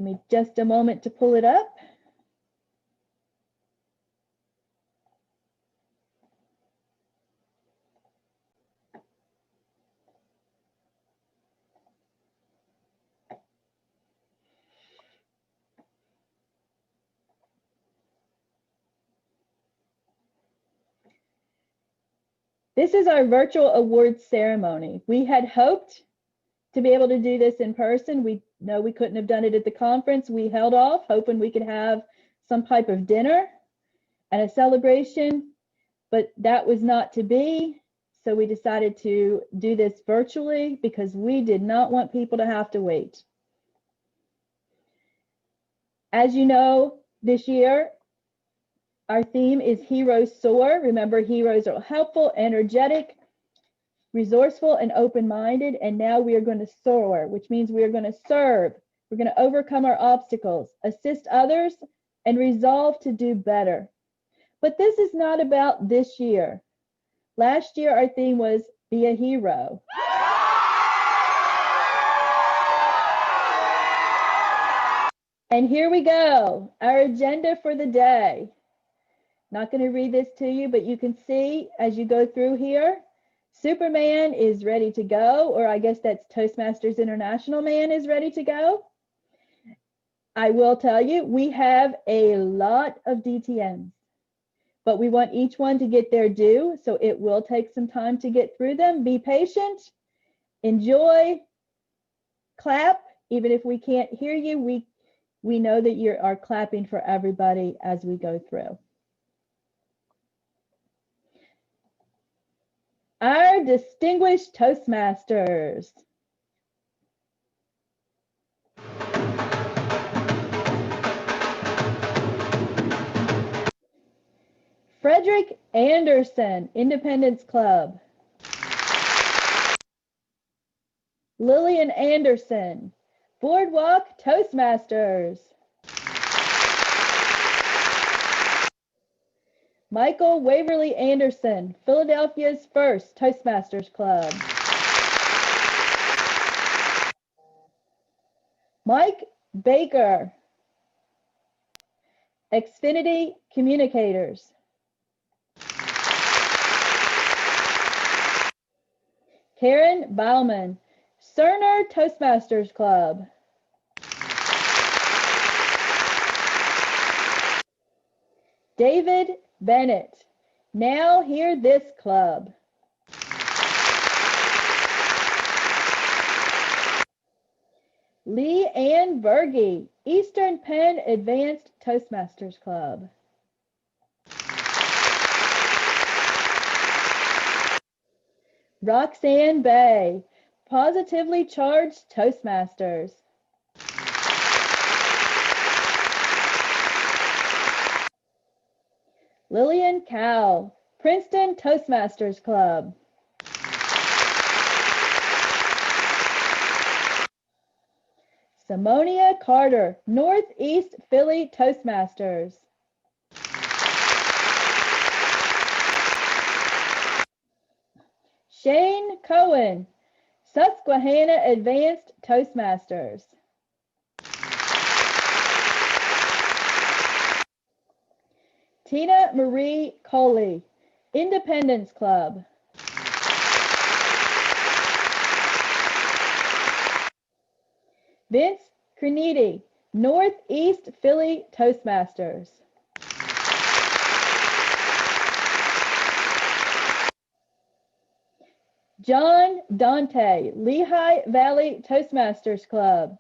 Give me just a moment to pull it up. This is our virtual awards ceremony. We had hoped to be able to do this in person. We know we couldn't have done it at the conference. We held off, hoping we could have some type of dinner and a celebration, but that was not to be. So we decided to do this virtually because we did not want people to have to wait. As you know, this year, our theme is Heroes Soar. Remember, heroes are helpful, energetic, resourceful, and open-minded. And now we are going to soar, which means we are going to serve. We're going to overcome our obstacles, assist others, and resolve to do better. But this is not about this year. Last year, our theme was Be a Hero. And here we go, our agenda for the day. Not going to read this to you, but you can see as you go through here, Superman is ready to go, or I guess that's Toastmasters International Man is ready to go. I will tell you, we have a lot of DTMs, but we want each one to get their due, so it will take some time to get through them. Be patient, enjoy, clap. Even if we can't hear you, we know that you are clapping for everybody as we go through. Our distinguished Toastmasters. Frederick Anderson, Independence Club. Lillian Anderson, Boardwalk Toastmasters. Michael Waverly Anderson, Philadelphia's first Toastmasters Club. Mike Baker, Xfinity Communicators. Karen Bauman, Cerner Toastmasters Club. David Bennett, Now Hear This Club. Lee Ann Berge, Eastern Penn Advanced Toastmasters Club. Roxanne Bay, Positively Charged Toastmasters. Lillian Cowell, Princeton Toastmasters Club. Simonia Carter, Northeast Philly Toastmasters. Shane Cohen, Susquehanna Advanced Toastmasters. Tina Marie Coley, Independence Club. Vince Creniti, Northeast Philly Toastmasters. John Dante, Lehigh Valley Toastmasters Club.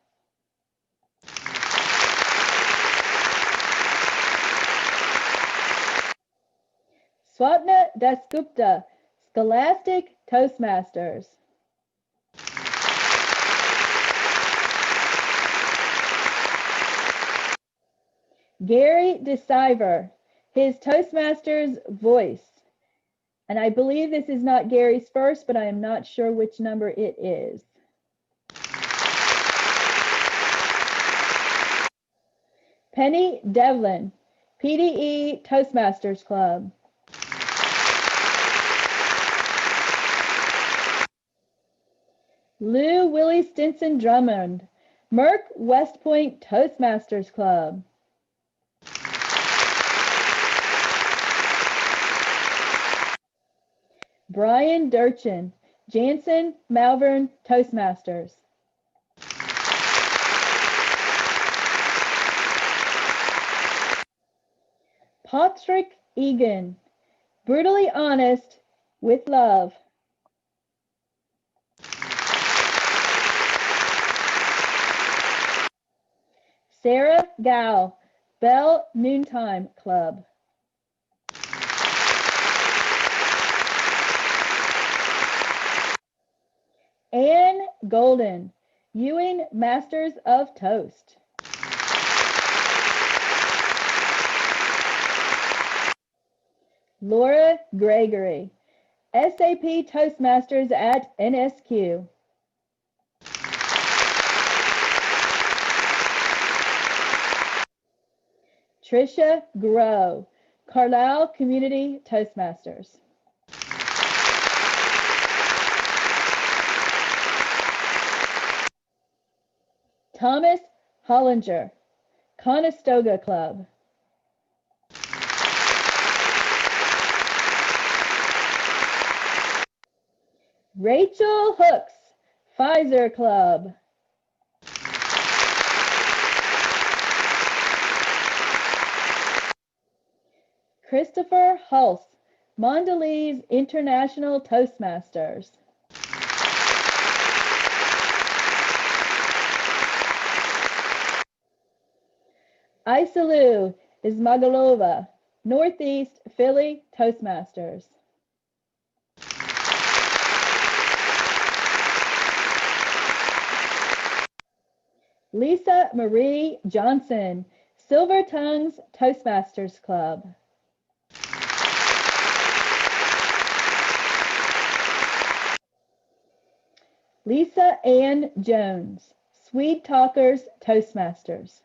Swapna Dasgupta, Scholastic Toastmasters. Gary DeSiver, his Toastmasters Voice. And I believe this is not Gary's first, but I am not sure which number it is. Penny Devlin, PDE Toastmasters Club. Lou Willie Stinson Drummond, Merck West Point Toastmasters Club. Brian Durchin, Jansen Malvern Toastmasters. Patrick Egan, Brutally Honest with Love. Sarah Gow, Bell Noontime Club. Ann Golden, Ewing Masters of Toast. Laura Gregory, SAP Toastmasters at NSQ. Tricia Grow, Carlisle Community Toastmasters. Thomas Hollinger, Conestoga Club. Rachel Hooks, Pfizer Club. Christopher Hulse, Mondelez International Toastmasters. Isalu Ismagalova, Northeast Philly Toastmasters. Lisa Marie Johnson, Silver Tongues Toastmasters Club. Lisa Ann Jones, Swede Talkers Toastmasters.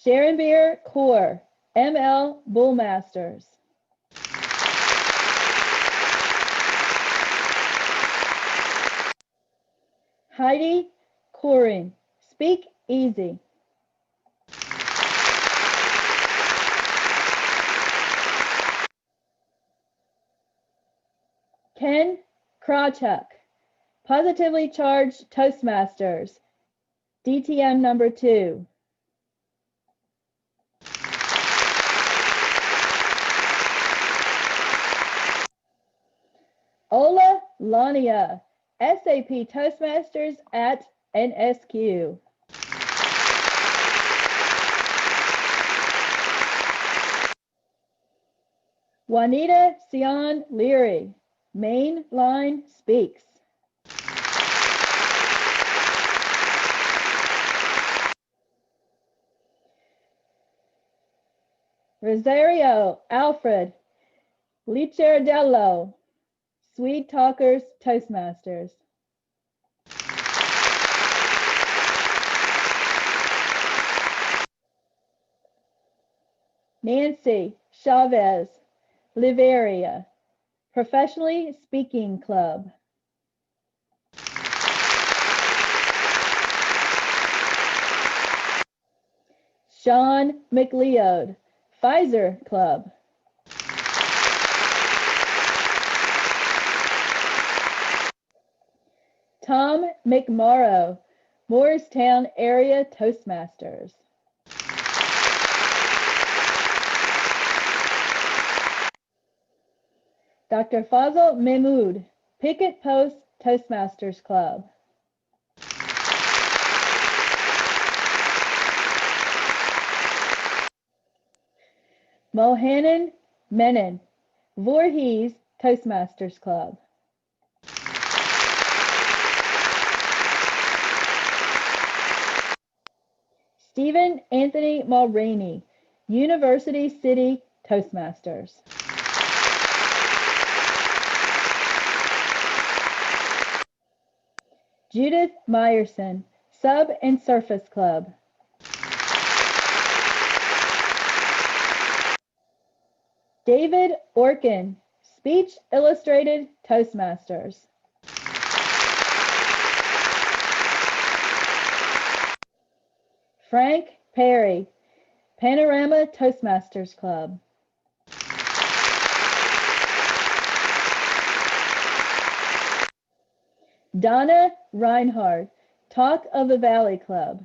Sharon Beer Core, ML Bullmasters. Heidi Coring, Speak Easy. Ken Krawchuk, Positively Charged Toastmasters, DTM number 2. Ola Lania, SAP Toastmasters at NSQ. Juanita Sion Leary, Main Line Speaks. Rosario Alfred Licciardello, Swede Talkers Toastmasters. Nancy Chavez, Liveria, Professionally Speaking Club. Sean McLeod, Pfizer Club. Tom McMorrow, Morristown Area Toastmasters. Dr. Fazal Mahmood, Picket Post Toastmasters Club. Mohanan Menon, Voorhees Toastmasters Club. Stephen Anthony Mulroney, University City Toastmasters. Judith Meyerson, Sub and Surface Club. David Orkin, Speech Illustrated Toastmasters. Frank Perry, Panorama Toastmasters Club. Donna Reinhardt, Talk of the Valley Club.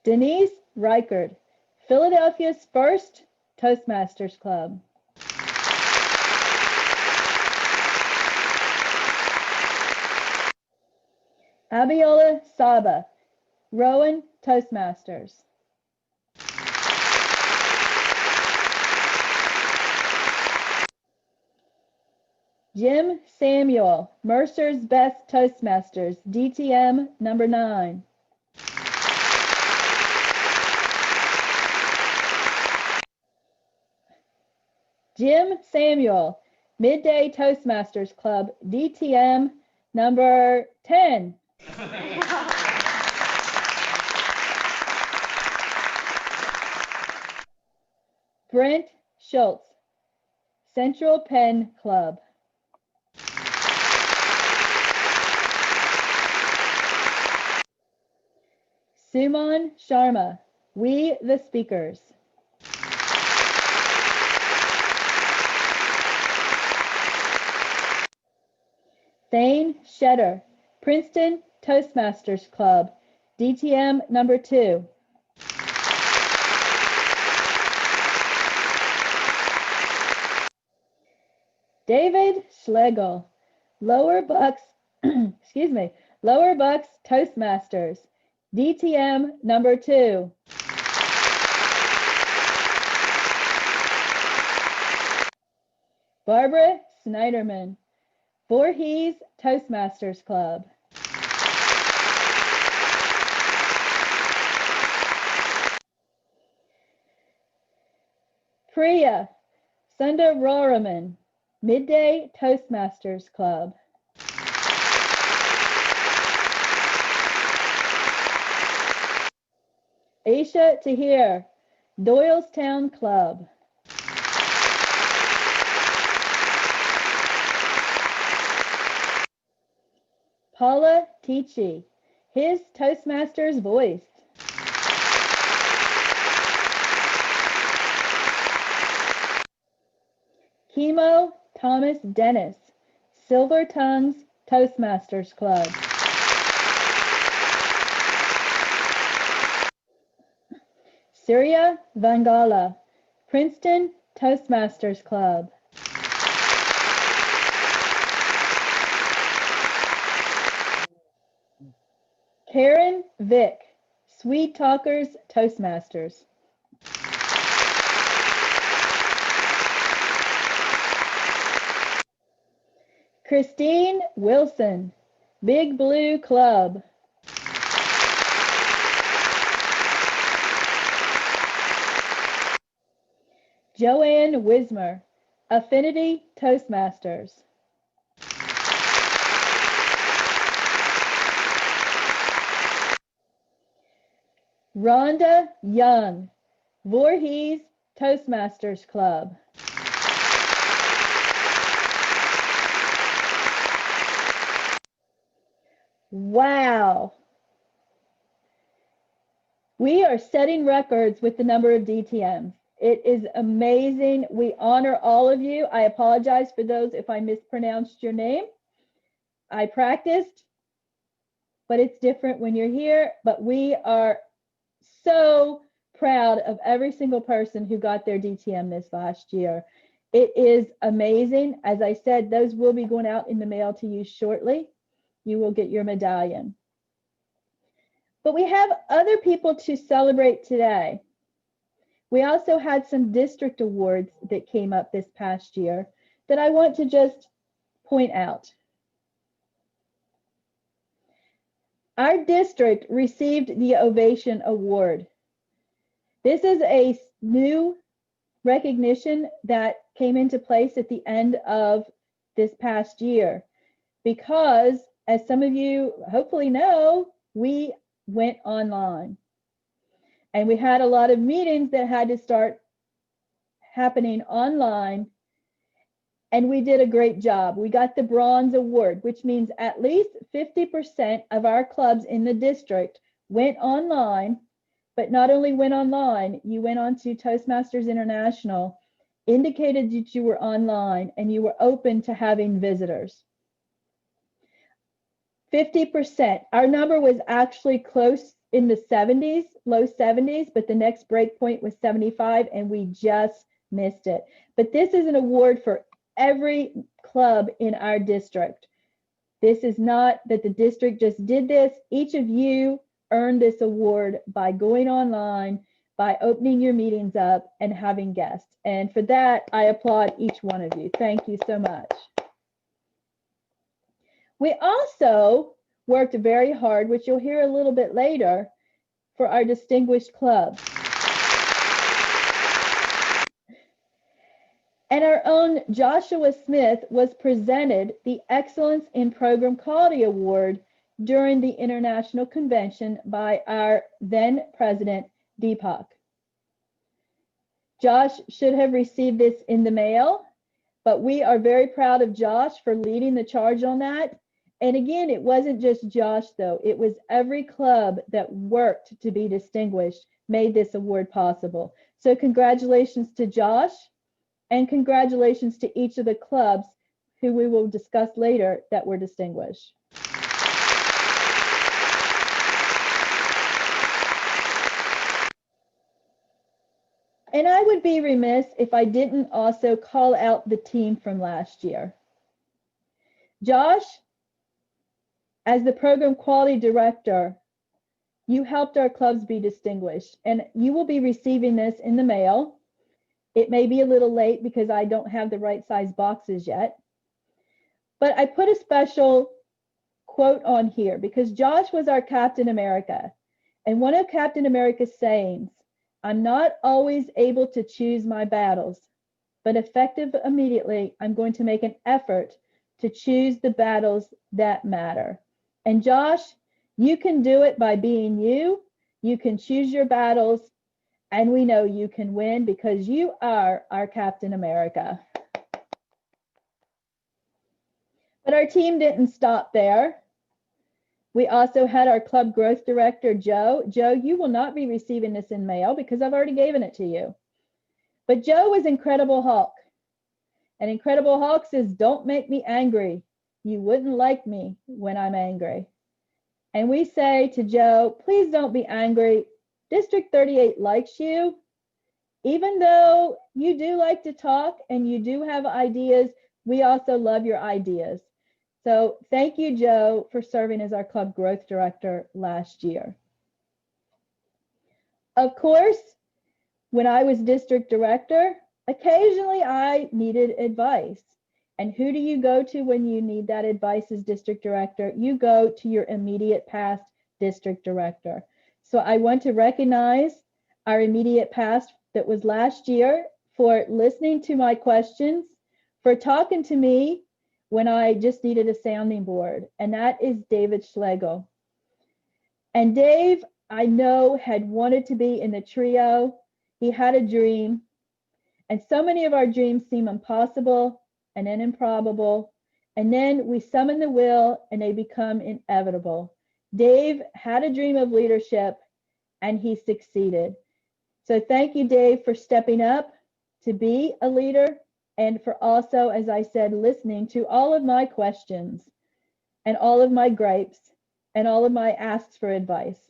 Denise Reichert, Philadelphia's first Toastmasters Club. Abiola Saba, Rowan Toastmasters. Jim Samuel, Mercer's Best Toastmasters, DTM number 9. Jim Samuel, Midday Toastmasters Club, DTM number 10. Brent Schultz, Central Penn Club. Suman Sharma, We the Speakers. Thane Shetter, Princeton Toastmasters Club, DTM number 2. David Schlegel, Lower Bucks, excuse me, Lower Bucks Toastmasters, DTM number 2. Barbara Snyderman, Voorhees Toastmasters Club. Priya Sundararaman, Midday Toastmasters Club. Aisha Tahir, Doylestown Club. Paula Tichy, His Toastmasters Voice. Chemo Thomas Dennis, Silver Tongues Toastmasters Club. Surya Vangala, Princeton Toastmasters Club. Karen Vick, Sweet Talkers Toastmasters. Christine Wilson, Big Blue Club. Joanne Wismer, Affinity Toastmasters. Rhonda Young, Voorhees Toastmasters Club. Wow. We are setting records with the number of DTMs. It is amazing. We honor all of you. I apologize for those if I mispronounced your name. I practiced, but it's different when you're here. But we are so proud of every single person who got their DTM this last year. It is amazing. As I said, those will be going out in the mail to you shortly. You will get your medallion. But we have other people to celebrate today. We also had some district awards that came up this past year that I want to just point out. Our district received the Ovation Award. This is a new recognition that came into place at the end of this past year because, as some of you hopefully know, we went online. And we had a lot of meetings that had to start happening online. And we did a great job. We got the Bronze Award, which means at least 50% of our clubs in the district went online. But not only went online, you went on to Toastmasters International, indicated that you were online, and you were open to having visitors. 50%. Our number was actually close in the 70s, low 70s, but the next break point was 75, and we just missed it. But this is an award for every club in our district. This is not that the district just did this. Each of you earned this award by going online, by opening your meetings up and having guests. And for that, I applaud each one of you. Thank you so much. We also worked very hard, which you'll hear a little bit later, for our distinguished clubs. And our own Joshua Smith was presented the Excellence in Program Quality Award during the International Convention by our then President, Deepak. Josh should have received this in the mail, but we are very proud of Josh for leading the charge on that. And again, it wasn't just Josh, though. It was every club that worked to be distinguished made this award possible. So congratulations to Josh, and congratulations to each of the clubs who we will discuss later that were distinguished. And I would be remiss if I didn't also call out the team from last year. Josh, as the Program Quality Director, you helped our clubs be distinguished, and you will be receiving this in the mail. It may be a little late because I don't have the right size boxes yet, but I put a special quote on here because Josh was our Captain America. And one of Captain America's sayings, "I'm not always able to choose my battles, but effective immediately, I'm going to make an effort to choose the battles that matter." And Josh, you can do it by being you. You can choose your battles, and we know you can win because you are our Captain America. But our team didn't stop there. We also had our club growth director, Joe. Joe, you will not be receiving this in mail because I've already given it to you. But Joe was Incredible Hulk. And Incredible Hulk says, "Don't make me angry. You wouldn't like me when I'm angry." And we say to Joe, "Please don't be angry. District 38 likes you. Even though you do like to talk and you do have ideas, we also love your ideas." So thank you, Joe, for serving as our club growth director last year. Of course, when I was district director, occasionally I needed advice. And who do you go to when you need that advice as district director? You go to your immediate past district director. So I want to recognize our immediate past that was last year for listening to my questions, for talking to me when I just needed a sounding board, and that is David Schlegel. And Dave, I know, had wanted to be in the trio. He had a dream, and so many of our dreams seem impossible and then improbable, and then we summon the will and they become inevitable. Dave had a dream of leadership and he succeeded. So thank you, Dave, for stepping up to be a leader and for also, as I said, listening to all of my questions and all of my gripes and all of my asks for advice.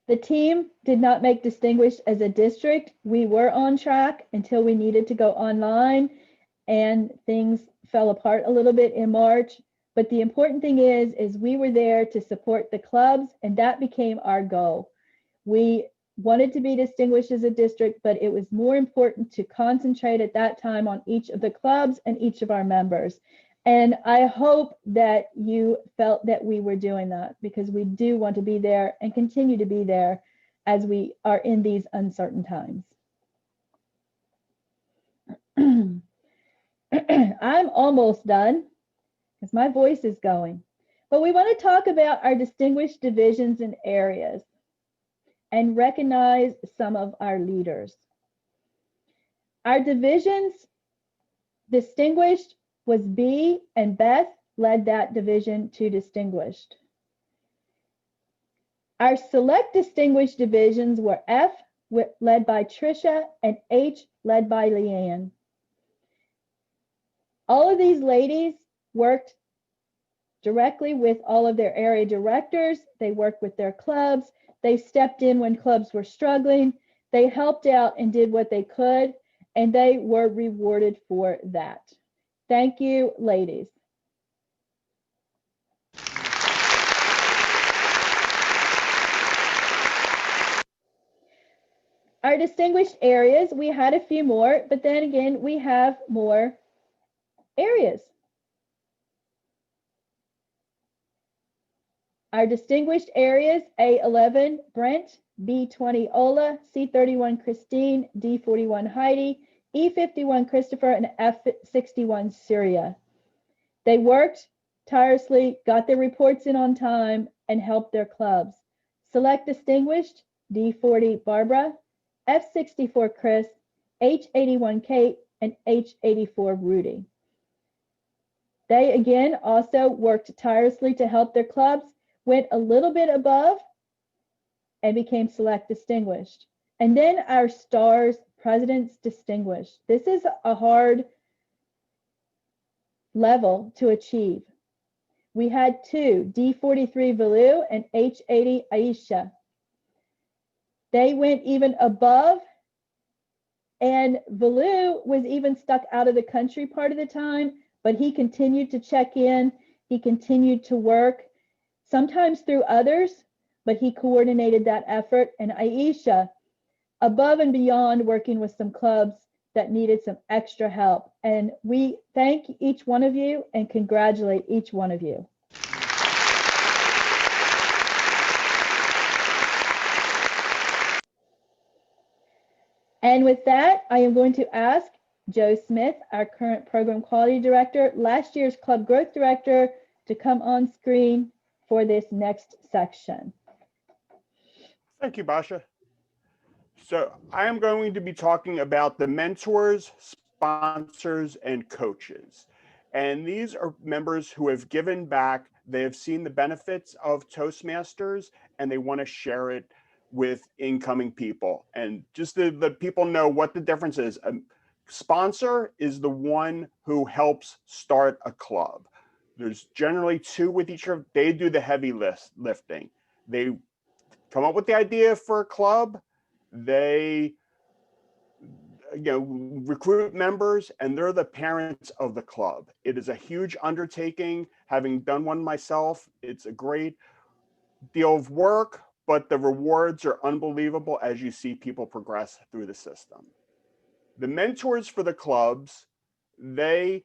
The team did not make distinguished as a district. We were on track until we needed to go online and things fell apart a little bit in March. But the important thing is we were there to support the clubs, and that became our goal. We wanted to be distinguished as a district, but it was more important to concentrate at that time on each of the clubs and each of our members. And I hope that you felt that we were doing that, because we do want to be there and continue to be there as we are in these uncertain times. I'm almost done because my voice is going. But we want to talk about our distinguished divisions and areas and recognize some of our leaders. Our divisions distinguished was B, and Beth led that division to distinguished. Our select distinguished divisions were F, led by Tricia, and H, led by Leanne. All of these ladies worked directly with all of their area directors. They worked with their clubs. They stepped in when clubs were struggling. They helped out and did what they could, and they were rewarded for that. Thank you, ladies. Our distinguished areas, we had a few more, but then again, we have more areas. Our distinguished areas, A11, Brent, B20, Ola, C31, Christine, D41, Heidi, E51, Christopher, and F61, Syria. They worked tirelessly, got their reports in on time, and helped their clubs. Select distinguished, D40, Barbara, F64, Chris, H81, Kate, and H84, Rudy. They again also worked tirelessly to help their clubs, went a little bit above, and became select distinguished. And then our stars, presidents distinguished. This is a hard level to achieve. We had two, D43 Valu and H80 Aisha. They went even above, and Valu was even stuck out of the country part of the time, but he continued to check in. He continued to work, sometimes through others, but he coordinated that effort. And Aisha, above and beyond, working with some clubs that needed some extra help. And we thank each one of you and congratulate each one of you. And with that, I am going to ask Joe Smith, our current Program Quality Director, last year's Club Growth Director, to come on screen for this next section. Thank you, Basha. So I am going to be talking about the mentors, sponsors, and coaches. And these are members who have given back. They have seen the benefits of Toastmasters, and they want to share it with incoming people. And just to let people know what the difference is. A sponsor is the one who helps start a club. There's generally two with each of, they do the heavy lifting. They come up with the idea for a club. They recruit members, and they're the parents of the club. It is a huge undertaking. Having done one myself, it's a great deal of work, but the rewards are unbelievable as you see people progress through the system. The mentors for the clubs, they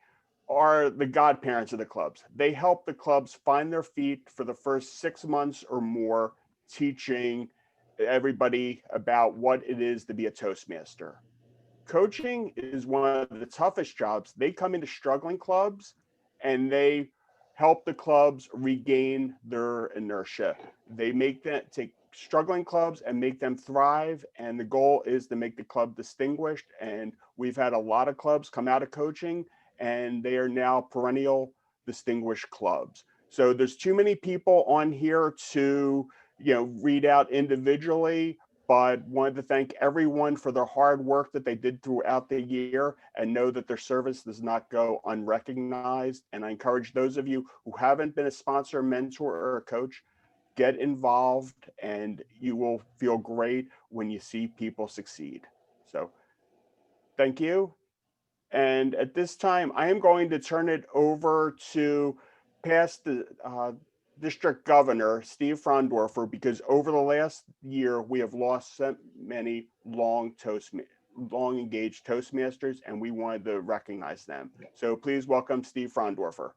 are the godparents of the clubs. They help the clubs find their feet for the first 6 months or more, teaching everybody about what it is to be a Toastmaster. Coaching is one of the toughest jobs. They come into struggling clubs and they help the clubs regain their inertia. They take struggling clubs and make them thrive. And the goal is to make the club distinguished. And we've had a lot of clubs come out of coaching, and they are now perennial distinguished clubs. So there's too many people on here to read out individually, but wanted to thank everyone for their hard work that they did throughout the year, and know that their service does not go unrecognized. And I encourage those of you who haven't been a sponsor, mentor, or a coach, get involved, and you will feel great when you see people succeed. So thank you. And at this time, I am going to turn it over to past District Governor Steve Frondorfer, because over the last year, we have lost so many long long engaged Toastmasters, and we wanted to recognize them. So please welcome Steve Frondorfer.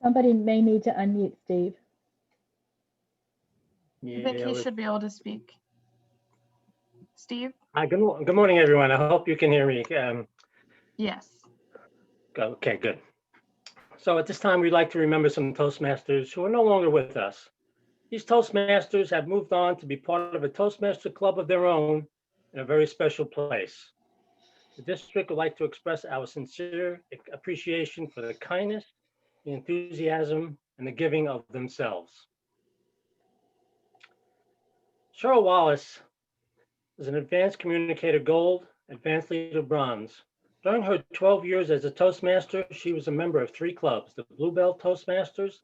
Somebody may need to unmute Steve. I think he should be able to speak. Steve? Hi, good morning, everyone. I hope you can hear me. Yes. Okay, good. So at this time, we'd like to remember some Toastmasters who are no longer with us. These Toastmasters have moved on to be part of a Toastmaster club of their own in a very special place. The district would like to express our sincere appreciation for the kindness, the enthusiasm, and the giving of themselves. Cheryl Wallace is an advanced communicator gold, advanced leader bronze. During her 12 years as a Toastmaster, she was a member of 3 clubs, the Bluebell Toastmasters,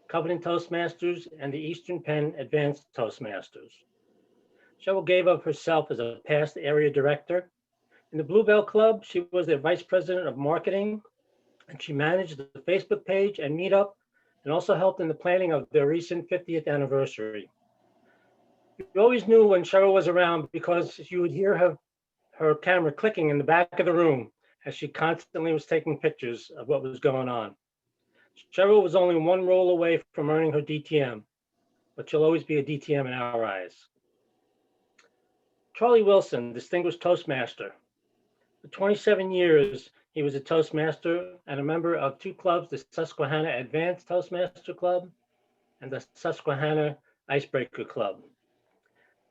Covenant Toastmasters, and the Eastern Penn Advanced Toastmasters. Cheryl gave of herself as a past area director. In the Bluebell Club, she was their vice president of marketing, and she managed the Facebook page and meetup, and also helped in the planning of their recent 50th anniversary. You always knew when Cheryl was around because you would hear her camera clicking in the back of the room as she constantly was taking pictures of what was going on. Cheryl was only one roll away from earning her DTM, but she'll always be a DTM in our eyes. Charlie Wilson, Distinguished Toastmaster. For 27 years, he was a Toastmaster and a member of 2 clubs, the Susquehanna Advanced Toastmaster Club and the Susquehanna Icebreaker Club.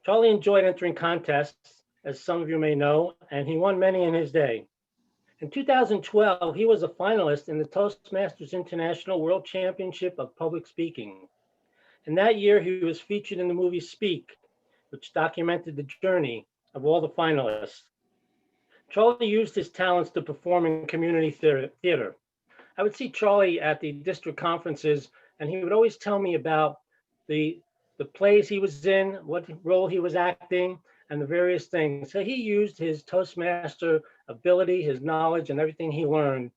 Charlie enjoyed entering contests, as some of you may know, and he won many in his day. In 2012, he was a finalist in the Toastmasters International World Championship of Public Speaking. In that year, he was featured in the movie Speak, which documented the journey of all the finalists. Charlie used his talents to perform in community theater. I would see Charlie at the district conferences, and he would always tell me about the plays he was in, what role he was acting, and the various things. So he used his Toastmaster ability, his knowledge, and everything he learned,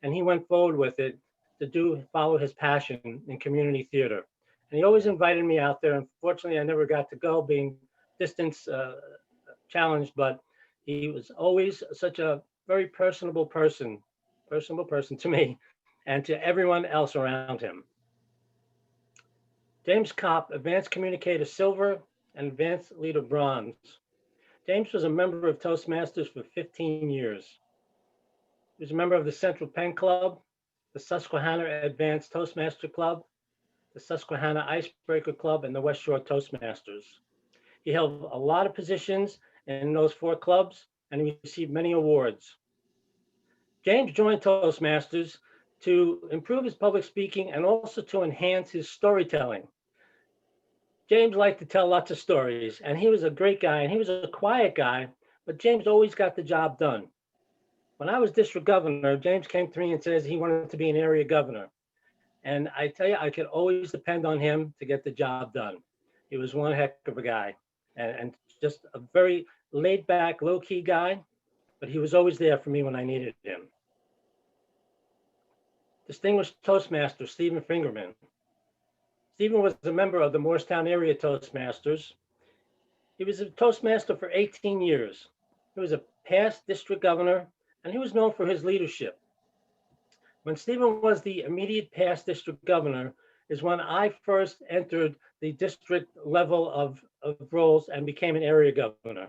and he went forward with it to follow his passion in community theater. And he always invited me out there. Unfortunately, I never got to go, being distance challenged, but he was always such a very personable person to me and to everyone else around him. James Kopp, Advanced Communicator Silver and Advanced Leader Bronze. James was a member of Toastmasters for 15 years. He was a member of the Central Penn Club, the Susquehanna Advanced Toastmaster Club, the Susquehanna Icebreaker Club, and the West Shore Toastmasters. He held a lot of positions in those 4 clubs, and he received many awards. James joined Toastmasters to improve his public speaking and also to enhance his storytelling. James liked to tell lots of stories, and he was a great guy, and he was a quiet guy, but James always got the job done. When I was district governor, James came to me and says he wanted to be an area governor. And I tell you, I could always depend on him to get the job done. He was one heck of a guy, and just a very laid back, low key guy, but he was always there for me when I needed him. Distinguished Toastmaster, Stephen Fingerman. Stephen was a member of the Morristown Area Toastmasters. He was a Toastmaster for 18 years. He was a past district governor, and he was known for his leadership. When Stephen was the immediate past district governor is when I first entered the district level of roles and became an area governor.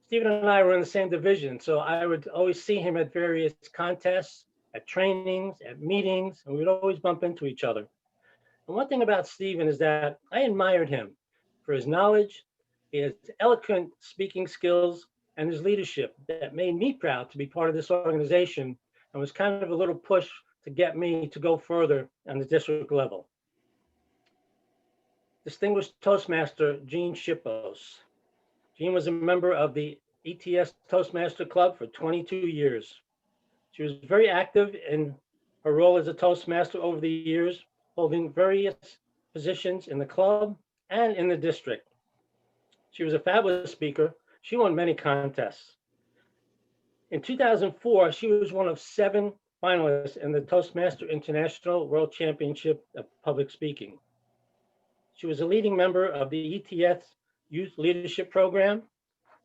Stephen and I were in the same division, so I would always see him at various contests, at trainings, at meetings, and we'd always bump into each other. And one thing about Stephen is that I admired him for his knowledge, his eloquent speaking skills, and his leadership that made me proud to be part of this organization and was kind of a little push to get me to go further on the district level. Distinguished Toastmaster, Jean Shippos. Jean was a member of the ETS Toastmaster Club for 22 years. She was very active in her role as a Toastmaster over the years, holding various positions in the club and in the district. She was a fabulous speaker. She won many contests. In 2004, she was one of 7 finalist in the Toastmaster International World Championship of Public Speaking. She was a leading member of the ETS Youth Leadership Program,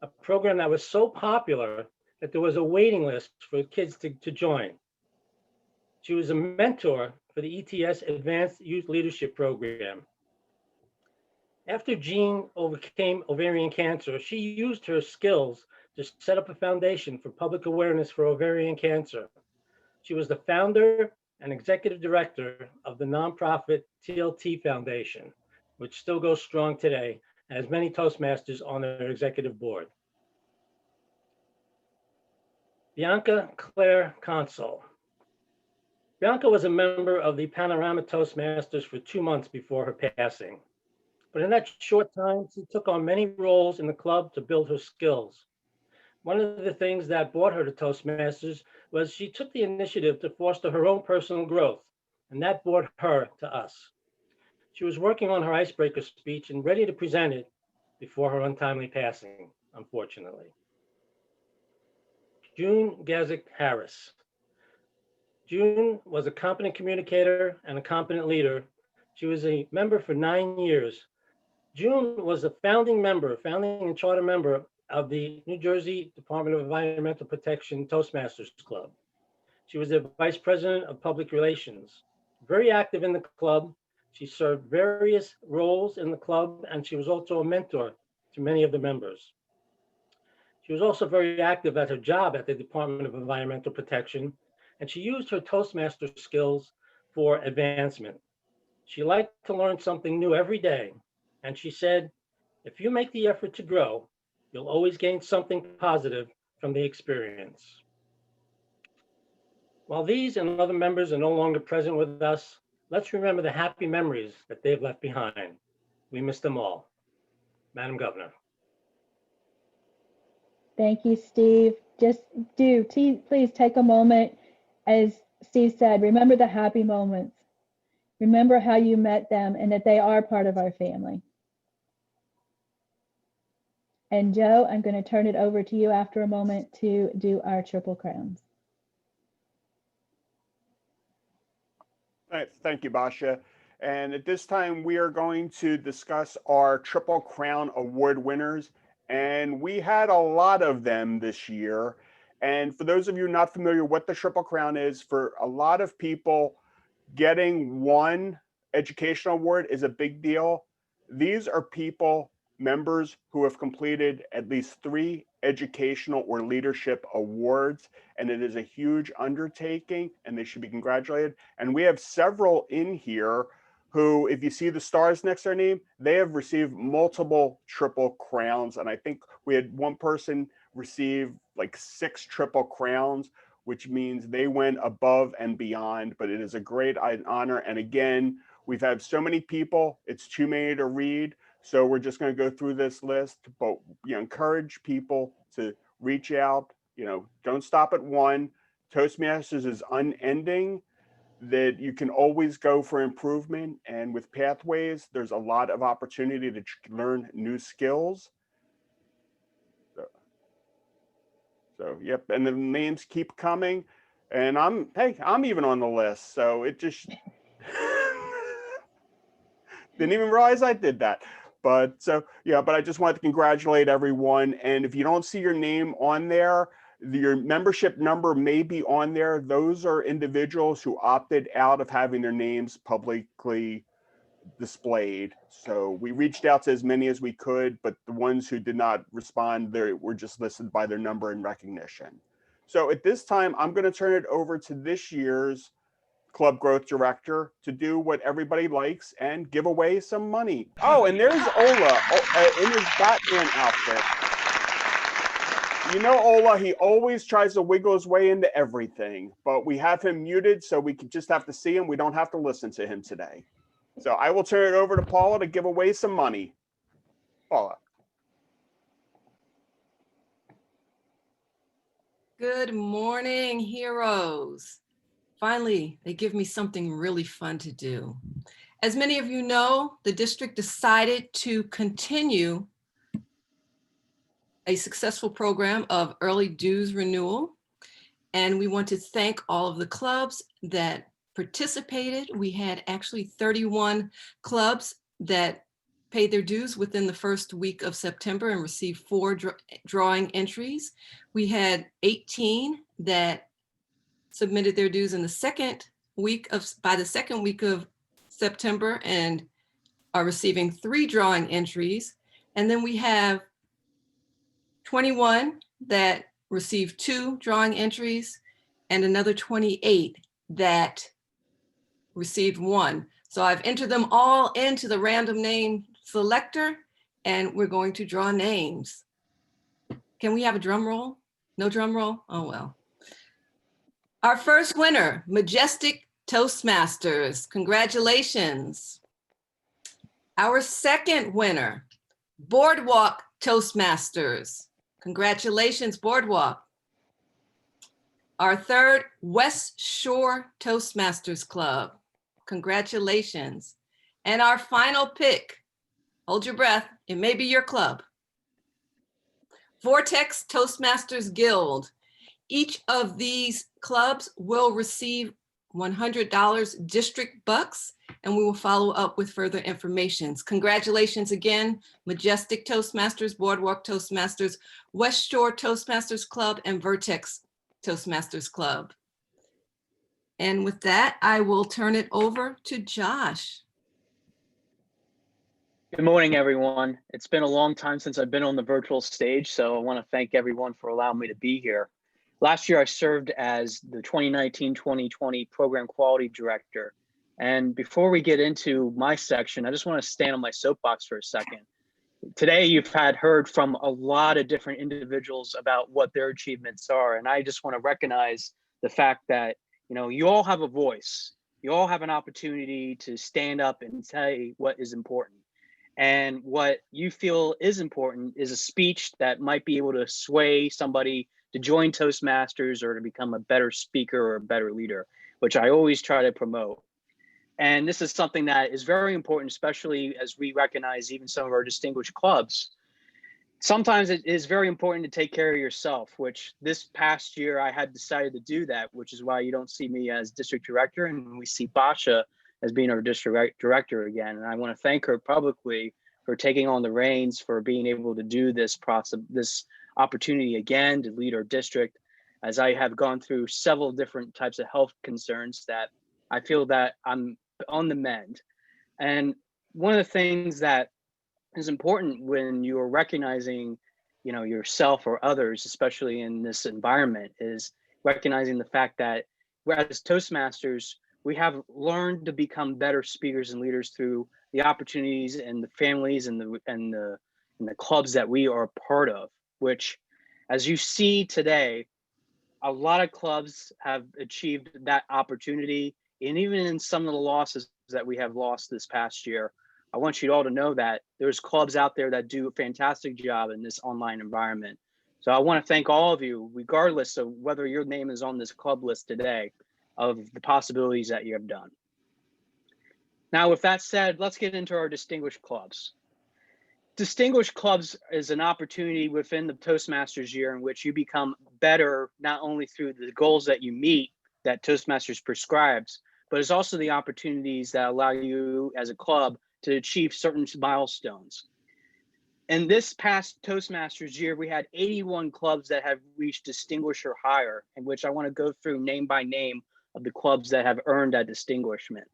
a program that was so popular that there was a waiting list for kids to join. She was a mentor for the ETS Advanced Youth Leadership Program. After Jean overcame ovarian cancer, she used her skills to set up a foundation for public awareness for ovarian cancer. She was the founder and executive director of the nonprofit TLT Foundation, which still goes strong today, and has many Toastmasters on their executive board. Bianca Claire Consul. Bianca was a member of the Panorama Toastmasters for 2 months before her passing. But in that short time, she took on many roles in the club to build her skills. One of the things that brought her to Toastmasters was she took the initiative to foster her own personal growth, and that brought her to us. She was working on her icebreaker speech and ready to present it before her untimely passing, unfortunately. June Gazik Harris. June was a competent communicator and a competent leader. She was a member for 9 years. June was a founding and charter member of the New Jersey Department of Environmental Protection Toastmasters Club. She was the vice president of public relations. Very active in the club. She served various roles in the club, and she was also a mentor to many of the members. She was also very active at her job at the Department of Environmental Protection, and she used her Toastmaster skills for advancement. She liked to learn something new every day, and she said, if you make the effort to grow, you'll always gain something positive from the experience. While these and other members are no longer present with us, let's remember the happy memories that they've left behind. We miss them all. Madam Governor. Thank you, Steve. Just please take a moment. As Steve said, remember the happy moments. Remember how you met them and that they are part of our family. And Joe, I'm going to turn it over to you after a moment to do our triple crowns. Thank you, Basha. And at this time, we are going to discuss our Triple Crown Award winners. And we had a lot of them this year. And for those of you not familiar what the Triple Crown is, for a lot of people, getting one educational award is a big deal. These are people, members who have completed at least 3 educational or leadership awards, and it is a huge undertaking, and they should be congratulated. And we have several in here who, if you see the stars next to their name, they have received multiple Triple Crowns. And I think we had one person receive like 6 Triple Crowns, which means they went above and beyond, but it is a great honor. And again, we've had so many people, it's too many to read. So we're just going to go through this list, but encourage people to reach out, don't stop at one. Toastmasters is unending, that you can always go for improvement. And with Pathways, there's a lot of opportunity to learn new skills. So yep, and the names keep coming. And I'm even on the list. So it just didn't even realize I did that. But but I just wanted to congratulate everyone. And if you don't see your name on there, your membership number may be on there. Those are individuals who opted out of having their names publicly displayed. So we reached out to as many as we could, but the ones who did not respond, they were just listed by their number and recognition. So at this time, I'm going to turn it over to this year's Club Growth Director to do what everybody likes and give away some money. Oh, and there's Ola in his Batman outfit. Ola, he always tries to wiggle his way into everything, but we have him muted so we can just have to see him. We don't have to listen to him today. So I will turn it over to Paula to give away some money. Paula. Good morning, heroes. Finally, they give me something really fun to do. As many of you know, the district decided to continue a successful program of early dues renewal. And we want to thank all of the clubs that participated. We had actually 31 clubs that paid their dues within the first week of September and received 4 drawing entries. We had 18 that submitted their dues in the by the second week of September and are receiving 3 drawing entries. And then we have 21 that received 2 drawing entries and another 28 that received 1. So I've entered them all into the random name selector, and we're going to draw names. Can we have a drum roll? No drum roll? Oh, well. Our first winner, Majestic Toastmasters. Congratulations. Our second winner, Boardwalk Toastmasters. Congratulations, Boardwalk. Our third, West Shore Toastmasters Club. Congratulations. And our final pick, hold your breath, it may be your club. Vortex Toastmasters Guild. Each of these clubs will receive $100 district bucks, and we will follow up with further information. Congratulations again, Majestic Toastmasters, Boardwalk Toastmasters, West Shore Toastmasters Club, and Vertex Toastmasters Club. And with that, I will turn it over to Josh. Good morning, everyone. It's been a long time since I've been on the virtual stage, so I want to thank everyone for allowing me to be here. Last year, I served as the 2019-2020 Program Quality Director. And before we get into my section, I just want to stand on my soapbox for a second. Today, you've heard from a lot of different individuals about what their achievements are. And I just want to recognize the fact that, you all have a voice. You all have an opportunity to stand up and say what is important. And what you feel is important is a speech that might be able to sway somebody to join Toastmasters or to become a better speaker or a better leader, which I always try to promote. And this is something that is very important, especially as we recognize even some of our distinguished clubs. Sometimes it is very important to take care of yourself, which this past year I had decided to do that, which is why you don't see me as district director and we see Basha as being our district director again. And I want to thank her publicly for taking on the reins, for being able to do this process, this opportunity again to lead our district, as I have gone through several different types of health concerns that I feel that I'm on the mend. And one of the things that is important when you are recognizing, yourself or others, especially in this environment, is recognizing the fact that as Toastmasters, we have learned to become better speakers and leaders through the opportunities and the families and the clubs that we are a part of, which, as you see today, a lot of clubs have achieved that opportunity. And even in some of the losses that we have lost this past year, I want you all to know that there's clubs out there that do a fantastic job in this online environment. So I want to thank all of you, regardless of whether your name is on this club list today, of the possibilities that you have done. Now, with that said, let's get into our distinguished clubs. Distinguished clubs is an opportunity within the Toastmasters year in which you become better, not only through the goals that you meet that Toastmasters prescribes, but it's also the opportunities that allow you as a club to achieve certain milestones. In this past Toastmasters year, we had 81 clubs that have reached distinguished or higher, in which I want to go through name by name of the clubs that have earned that distinguishment.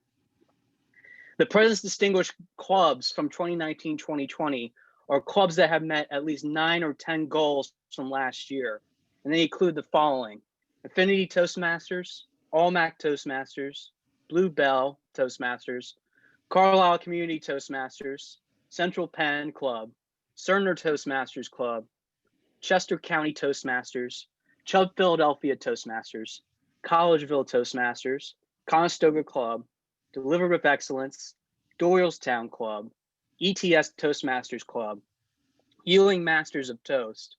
The present distinguished clubs from 2019-2020 are clubs that have met at least 9 or 10 goals from last year. And they include the following: Affinity Toastmasters, Almac Toastmasters, Blue Bell Toastmasters, Carlisle Community Toastmasters, Central Penn Club, Cerner Toastmasters Club, Chester County Toastmasters, Chubb Philadelphia Toastmasters, Collegeville Toastmasters, Conestoga Club, Deliver with Excellence, Doylestown Club, ETS Toastmasters Club, Ewing Masters of Toast,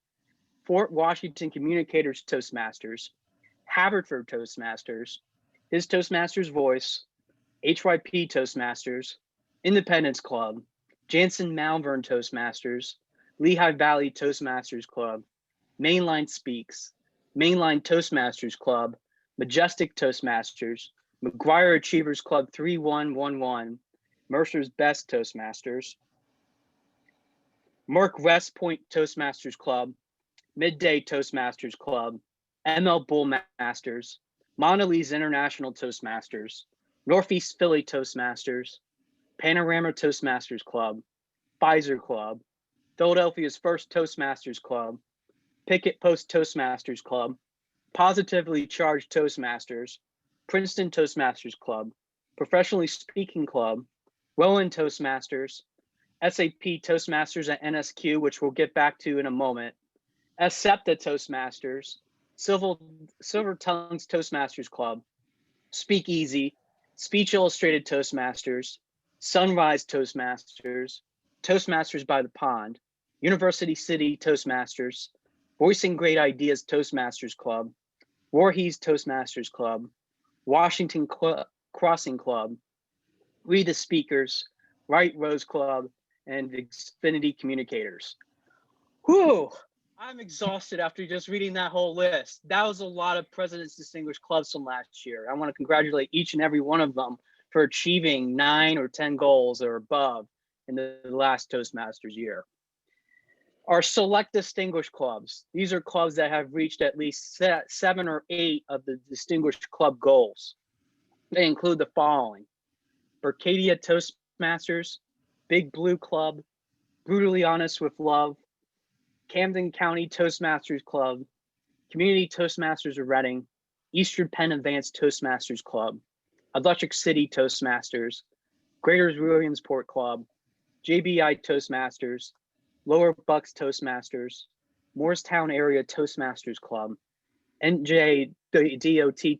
Fort Washington Communicators Toastmasters, Haverford Toastmasters, His Toastmasters Voice, HYP Toastmasters, Independence Club, Jansen Malvern Toastmasters, Lehigh Valley Toastmasters Club, Mainline Speaks, Mainline Toastmasters Club, Majestic Toastmasters, McGuire Achievers Club 3111, Mercer's Best Toastmasters, Merck West Point Toastmasters Club, Midday Toastmasters Club, ML Bull Masters, Mondelez International Toastmasters, Northeast Philly Toastmasters, Panorama Toastmasters Club, Pfizer Club, Philadelphia's First Toastmasters Club, Picket Post Toastmasters Club, Positively Charged Toastmasters, Princeton Toastmasters Club, Professionally Speaking Club, Rowan Toastmasters, SAP Toastmasters at NSQ, which we'll get back to in a moment, SEPTA Toastmasters, Silver Tongues Toastmasters Club, Speakeasy, Speech Illustrated Toastmasters, Sunrise Toastmasters, Toastmasters by the Pond, University City Toastmasters, Voicing Great Ideas Toastmasters Club, Voorhees Toastmasters Club, Washington Crossing Club, Read the Speakers, Right Rose Club, and Xfinity Communicators. Whew, I'm exhausted after just reading that whole list. That was a lot of President's Distinguished Clubs from last year. I want to congratulate each and every one of them for achieving 9 or 10 goals or above in the last Toastmasters year. Our select distinguished clubs. These are clubs that have reached at least 7 or 8 of the distinguished club goals. They include the following: Bercadia Toastmasters, Big Blue Club, Brutally Honest with Love, Camden County Toastmasters Club, Community Toastmasters of Reading, Eastern Penn Advanced Toastmasters Club, Electric City Toastmasters, Greater Williamsport Club, JBI Toastmasters, Lower Bucks Toastmasters, Morristown Area Toastmasters Club, NJ DOT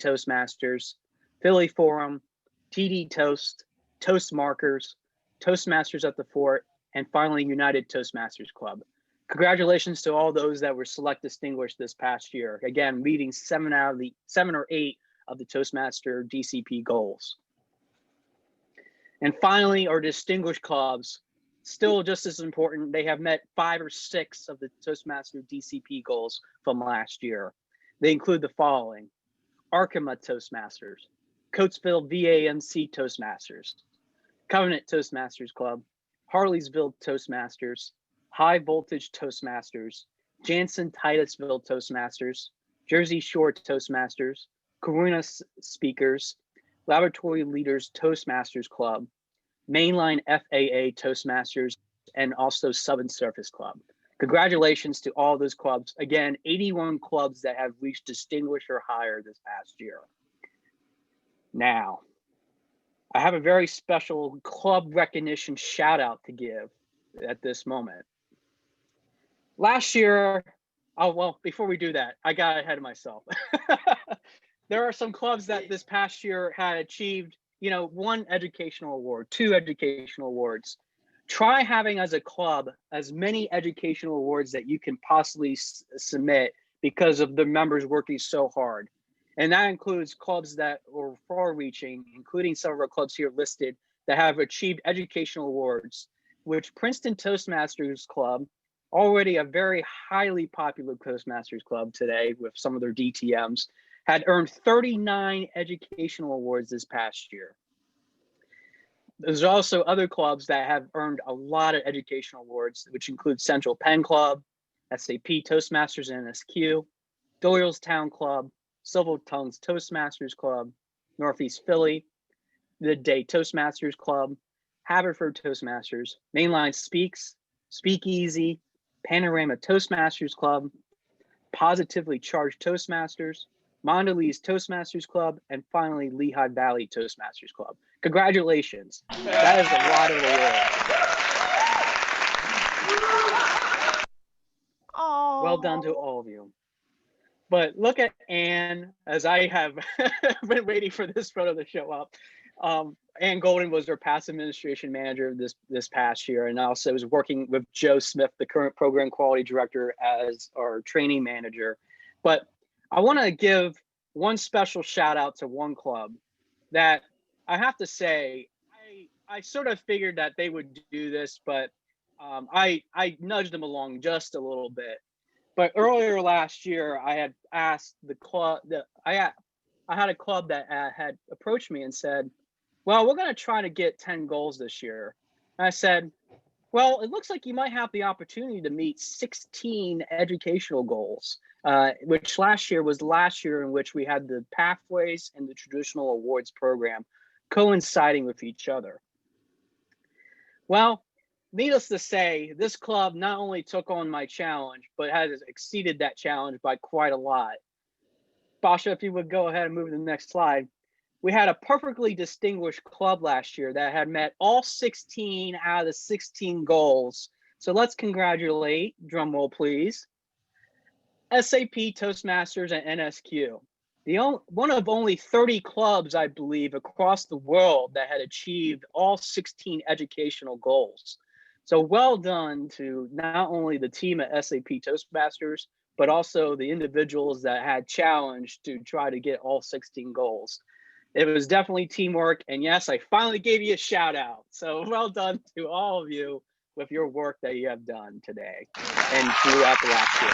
Toastmasters, Philly Forum, TD Toast, Toast Markers, Toastmasters at the Fort, and finally United Toastmasters Club. Congratulations to all those that were select distinguished this past year. Again, meeting 7 or 8 of the Toastmaster DCP goals. And finally, our distinguished clubs, still just as important. They have met 5 or 6 of the Toastmaster DCP goals from last year. They include the following: Arkema Toastmasters, Coatesville VAMC Toastmasters, Covenant Toastmasters Club, Harleysville Toastmasters, High Voltage Toastmasters, Jansen Titusville Toastmasters, Jersey Shore Toastmasters, Corona Speakers, Laboratory Leaders Toastmasters Club, Mainline FAA Toastmasters, and also Sub and Surface Club. Congratulations to all those clubs. Again, 81 clubs that have reached distinguished or higher this past year. Now, I have a very special club recognition shout out to give at this moment. Last year, well, before we do that, I got ahead of myself. There are some clubs that this past year had achieved, 1 educational award, 2 educational awards. Try having as a club as many educational awards that you can possibly submit because of the members working so hard. And that includes clubs that are far-reaching, including some of our clubs here listed that have achieved educational awards, which Princeton Toastmasters Club, already a very highly popular Toastmasters Club today with some of their DTMs, had earned 39 educational awards this past year. There's also other clubs that have earned a lot of educational awards, which include Central Penn Club, SAP Toastmasters and NSQ, Doylestown Club, Silver Tongues Toastmasters Club, Northeast Philly, the Day Toastmasters Club, Haverford Toastmasters, Mainline Speaks, Speakeasy, Panorama Toastmasters Club, Positively Charged Toastmasters, Mondelez Toastmasters Club, and finally Lehigh Valley Toastmasters Club. Congratulations. That is a lot of awards. Oh. Well done to all of you. But look at Anne, as I have been waiting for this photo to show up. Ann Golden was our past administration manager this past year, and also was working with Joe Smith, the current program quality director, as our training manager. But I want to give one special shout out to one club that I have to say, I sort of figured that they would do this, but I nudged them along just a little bit. But earlier last year, I had asked the club that I had a club that had approached me and said, well, we're going to try to get 10 goals this year. And I said, well, it looks like you might have the opportunity to meet 16 educational goals, which last year was last year in which we had the pathways and the traditional awards program coinciding with each other. Well, needless to say, this club not only took on my challenge, but has exceeded that challenge by quite a lot. Basha, if you would go ahead and move to the next slide. We had a perfectly distinguished club last year that had met all 16 out of the 16 goals. So let's congratulate, drum roll please, SAP, Toastmasters, and NSQ. One of only 30 clubs, I believe, across the world that had achieved all 16 educational goals. So well done to not only the team at SAP Toastmasters, but also the individuals that had challenged to try to get all 16 goals. It was definitely teamwork. And yes, I finally gave you a shout out. So well done to all of you with your work that you have done today and throughout the last year.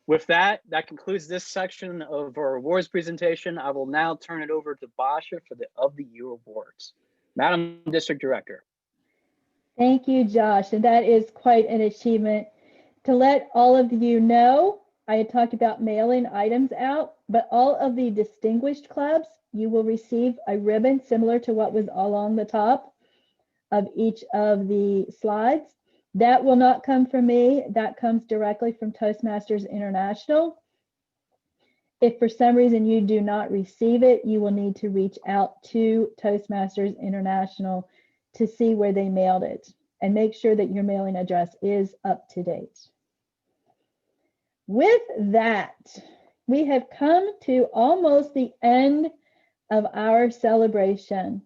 With that, that concludes this section of our awards presentation. I will now turn it over to Basha for the Of the Year awards. Madam District Director. Thank you, Josh. And that is quite an achievement. To let all of you know, I had talked about mailing items out, but all of the distinguished clubs, you will receive a ribbon similar to what was along the top of each of the slides. That will not come from me. That comes directly from Toastmasters International. If for some reason you do not receive it, you will need to reach out to Toastmasters International to see where they mailed it and make sure that your mailing address is up to date. With that, we have come to almost the end of our celebration.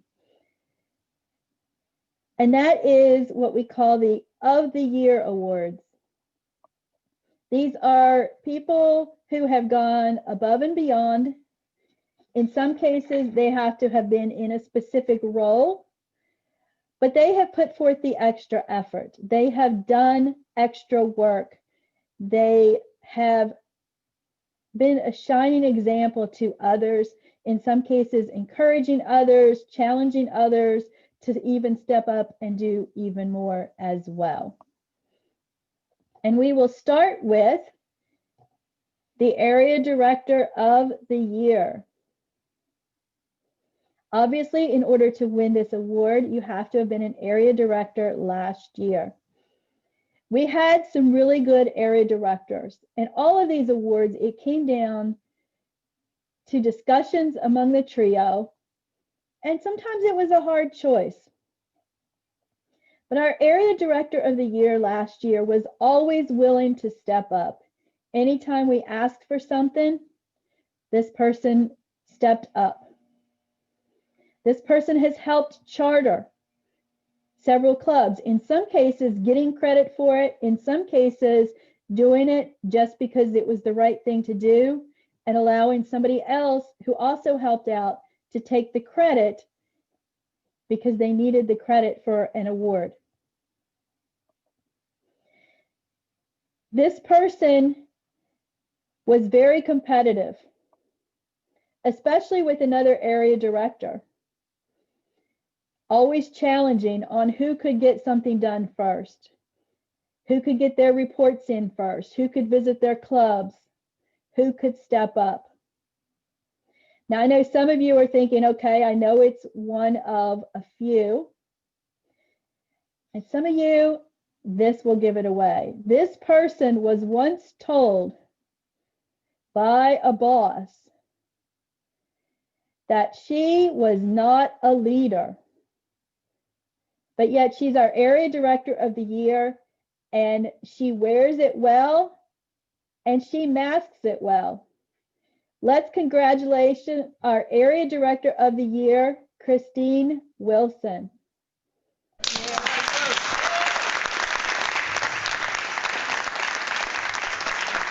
And that is what we call the Of the Year Awards. These are people who have gone above and beyond. In some cases, they have to have been in a specific role, but they have put forth the extra effort. They have done extra work. They have been a shining example to others, in some cases encouraging others, challenging others to even step up and do even more as well. And we will start with the Area Director of the Year. Obviously, in order to win this award, you have to have been an area director last year. We had some really good area directors, and all of these awards, it came down to discussions among the trio, and sometimes it was a hard choice. But our area director of the year last year was always willing to step up. Anytime we asked for something, this person stepped up. This person has helped charter several clubs, in some cases getting credit for it, in some cases doing it just because it was the right thing to do, and allowing somebody else who also helped out to take the credit because they needed the credit for an award. This person was very competitive, especially with another area director, always challenging on who could get something done first, who could get their reports in first, who could visit their clubs, who could step up. Now, I know some of you are thinking, okay, I know it's one of a few. And some of you, this will give it away. This person was once told by a boss that she was not a leader, but yet she's our area director of the year, and she wears it well, and she masks it well. Let's congratulate our area director of the year, Christine Wilson.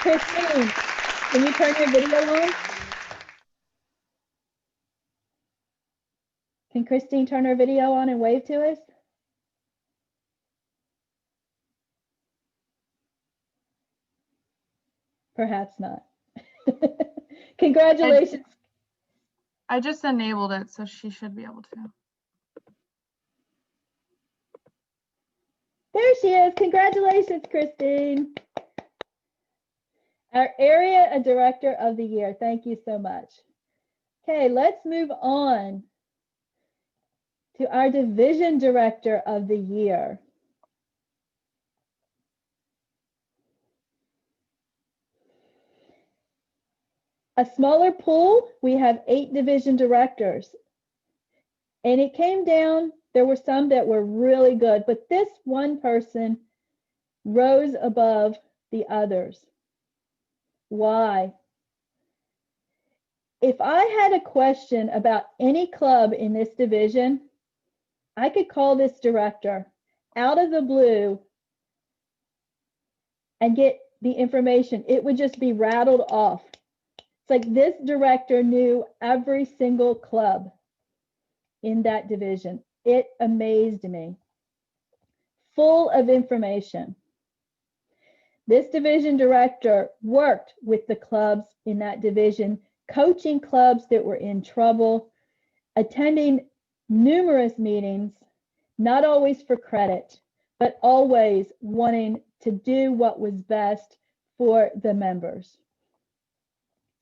Christine, can you turn your video on? Can Christine turn her video on and wave to us? Perhaps not. Congratulations. I just enabled it, so she should be able to. There she is. Congratulations, Christine. Our area director of the year. Thank you so much. Okay, let's move on to our division director of the year. A smaller pool, we have 8 division directors. And it came down, there were some that were really good, but this one person rose above the others. Why? If I had a question about any club in this division, I could call this director out of the blue and get the information. It would just be rattled off. It's like this director knew every single club in that division. It amazed me. Full of information. This division director worked with the clubs in that division, coaching clubs that were in trouble, attending numerous meetings, not always for credit, but always wanting to do what was best for the members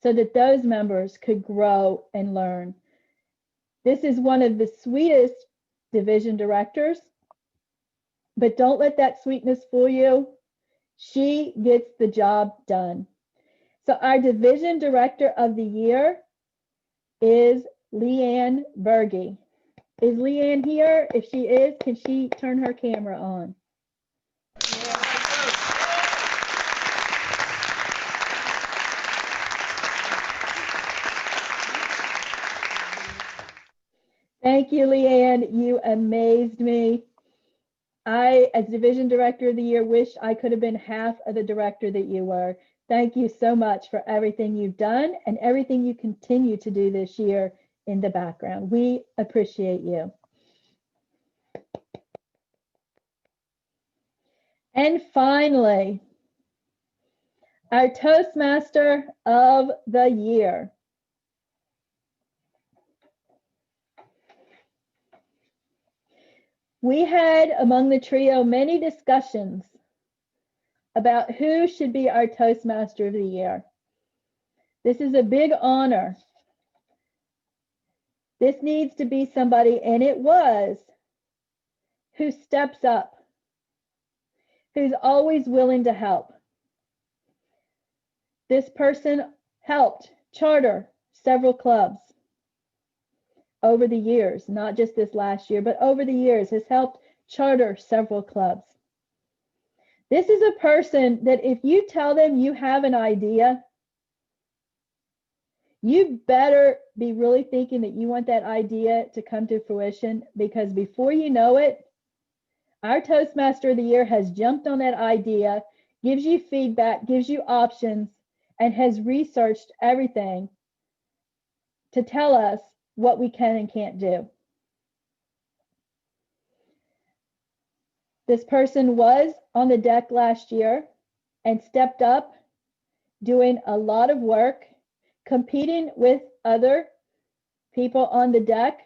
so that those members could grow and learn. This is one of the sweetest division directors, but don't let that sweetness fool you. She gets the job done. So our division director of the year is Leanne Berge. Is Leanne here? If she is, can she turn her camera on? Thank you, Leanne. You amazed me. I, as division director of the year, wish I could have been half of the director that you were. Thank you so much for everything you've done and everything you continue to do this year in the background. We appreciate you. And finally, our Toastmaster of the year. We had among the trio many discussions about who should be our Toastmaster of the year. This is a big honor. This needs to be somebody, and it was, who steps up, who's always willing to help. This person helped charter several clubs over the years, not just this last year, but over the years has helped charter several clubs. This is a person that if you tell them you have an idea, you better be really thinking that you want that idea to come to fruition, because before you know it, our Toastmaster of the Year has jumped on that idea, gives you feedback, gives you options, and has researched everything to tell us what we can and can't do. This person was on the deck last year and stepped up, doing a lot of work, competing with other people on the deck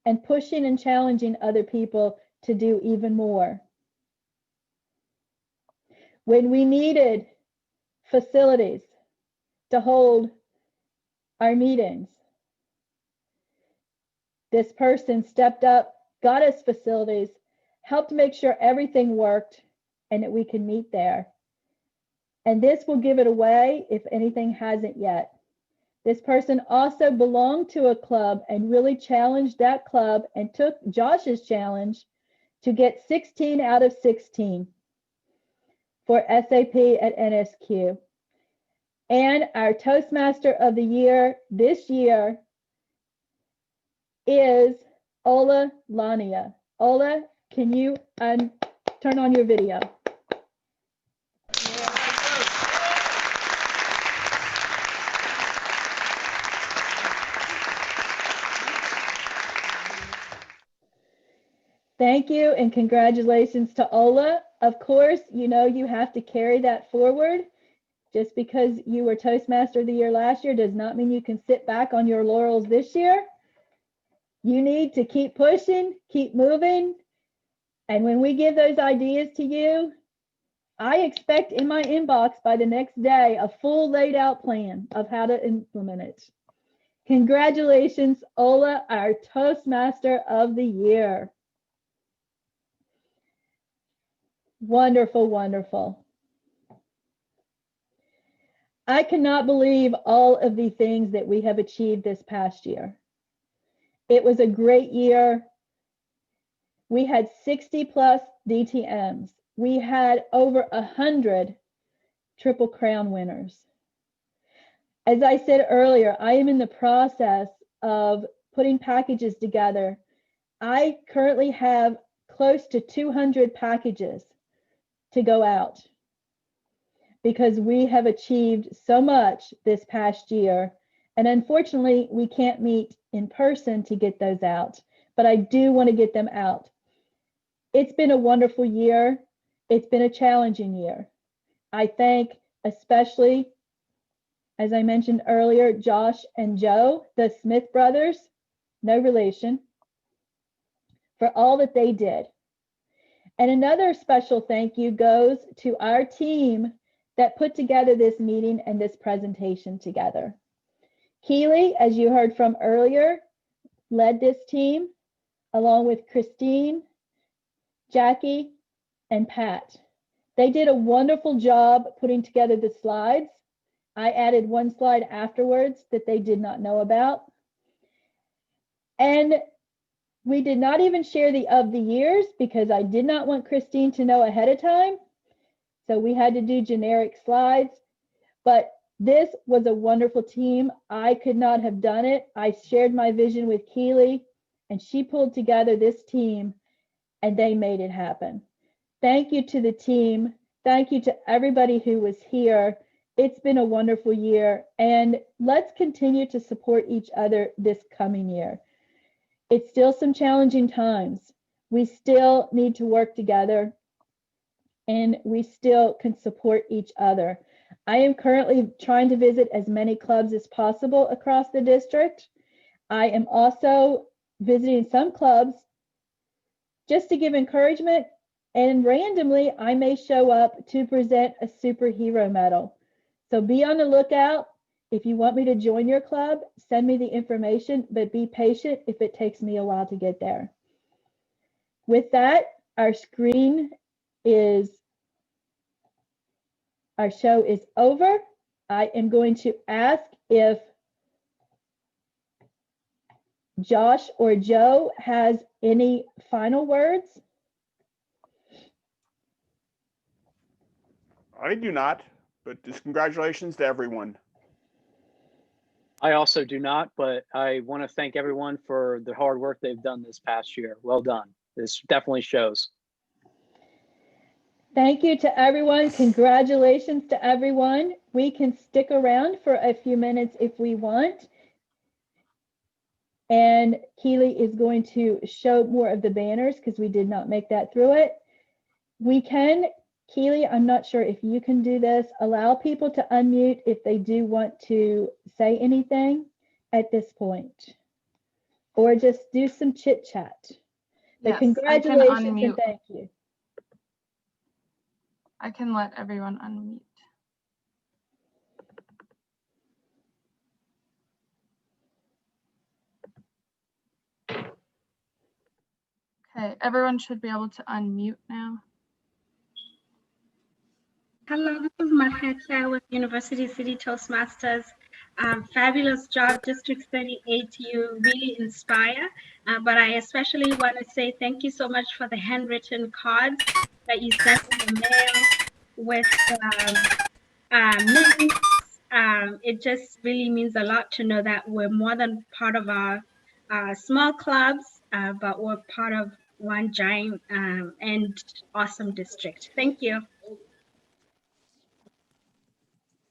and pushing and challenging other people to do even more. When we needed facilities to hold our meetings, this person stepped up, got us facilities, helped make sure everything worked and that we could meet there. And this will give it away if anything hasn't yet. This person also belonged to a club and really challenged that club and took Josh's challenge to get 16 out of 16 for SAP at NSQ. And our Toastmaster of the Year this year is Ola Lania. Ola, can you turn on your video? Thank you and congratulations to Ola. Of course, you know you have to carry that forward. Just because you were Toastmaster of the Year last year does not mean you can sit back on your laurels this year. You need to keep pushing, keep moving. And when we give those ideas to you, I expect in my inbox by the next day a full laid out plan of how to implement it. Congratulations, Ola, our Toastmaster of the Year. Wonderful, wonderful. I cannot believe all of the things that we have achieved this past year. It was a great year. We had 60 plus DTMs. We had over 100 Triple Crown winners. As I said earlier, I am in the process of putting packages together. I currently have close to 200 packages to go out because we have achieved so much this past year. And unfortunately, we can't meet in person to get those out, but I do want to get them out. It's been a wonderful year. It's been a challenging year. I thank especially, as I mentioned earlier, Josh and Joe, the Smith brothers, no relation, for all that they did. And another special thank you goes to our team that put together this meeting and this presentation together. Keely, as you heard from earlier, led this team along with Christine, Jackie, and Pat. They did a wonderful job putting together the slides. I added one slide afterwards that they did not know about. And we did not even share the of the years because I did not want Christine to know ahead of time. So we had to do generic slides, but this was a wonderful team. I could not have done it. I shared my vision with Keely and she pulled together this team and they made it happen. Thank you to the team. Thank you to everybody who was here. It's been a wonderful year and let's continue to support each other this coming year. It's still some challenging times. We still need to work together and we still can support each other. I am currently trying to visit as many clubs as possible across the district. I am also visiting some clubs just to give encouragement, and randomly I may show up to present a superhero medal. So be on the lookout. If you want me to join your club, send me the information, but be patient if it takes me a while to get there. With that, our show is over. I am going to ask if Josh or Joe has any final words. I do not, but just congratulations to everyone. I also do not, but I want to thank everyone for the hard work they've done this past year. Well done. This definitely shows. Thank you to everyone. Congratulations to everyone. We can stick around for a few minutes if we want. And Keely is going to show more of the banners because we did not make that through it. We can, Keely, I'm not sure if you can do this, allow people to unmute if they do want to say anything at this point, or just do some chit chat. But Yes, I can congratulations and unmute. thank you. I can let everyone unmute. Okay, everyone should be able to unmute now. Hello, this is Maheta with University City Toastmasters. Fabulous job, District 38. You really inspire. But I especially want to say thank you so much for the handwritten cards that you sent in the mail with names. It just really means a lot to know that we're more than part of our small clubs, but we're part of one giant and awesome district. Thank you.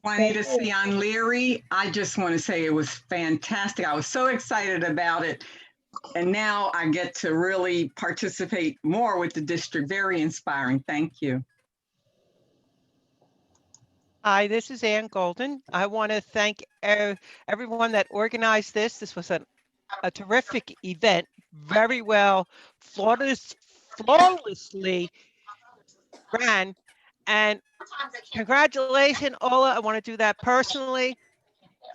Juanita Sion Leary, I just want to say it was fantastic. I was so excited about it. And now I get to really participate more with the district. Very inspiring. Thank you. Hi, this is Ann Golden. I want to thank everyone that organized this. This was a terrific event, very well, flawlessly ran. And congratulations, Ola. I want to do that personally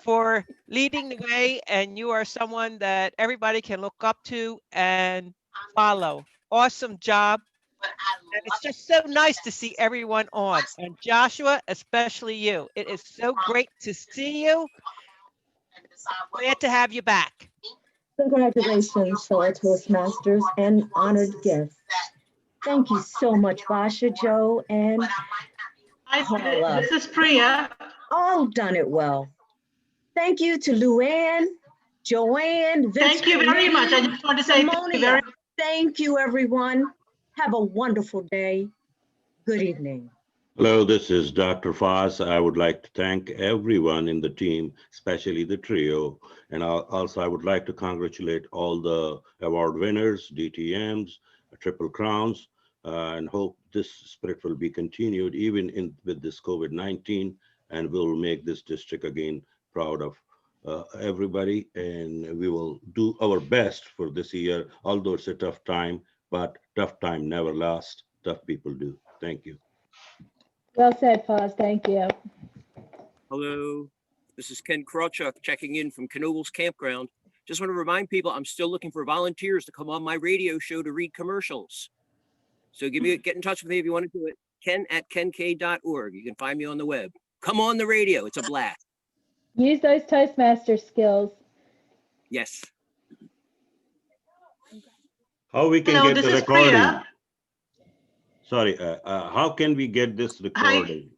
for leading the way. And you are someone that everybody can look up to and follow. Awesome job. And it's just so nice to see everyone on. And Joshua, especially you. It is so great to see you. Glad to have you back. Congratulations, fellow Toastmasters and honored guests. Thank you so much, Basha, Joe, and Paula. This is Priya. All done it well. Thank you to Luann, Joanne, Vince. Thank you very much. I just want to say thank you very much. Thank you, everyone. Have a wonderful day. Good evening. Hello, this is Dr. Foss. I would like to thank everyone in the team, especially the trio. And also I would like to congratulate all the award winners, DTMs, Triple Crowns, and hope this spirit will be continued even with this COVID-19, and we'll make this district again proud of everybody. And we will do our best for this year, although it's a tough time, but tough time never lasts. Tough people do. Thank you. Well said, Foz. Thank you. Hello, this is Ken Krawchuk checking in from Knoebels Campground. Just want to remind people I'm still looking for volunteers to come on my radio show to read commercials. So get in touch with me if you want to do it. ken@kenk.org. You can find me on the web. Come on the radio. It's a blast. Use those Toastmaster skills. Yes. How we can Hello, get this the is Priya. recording? Sorry, how can we get this recording?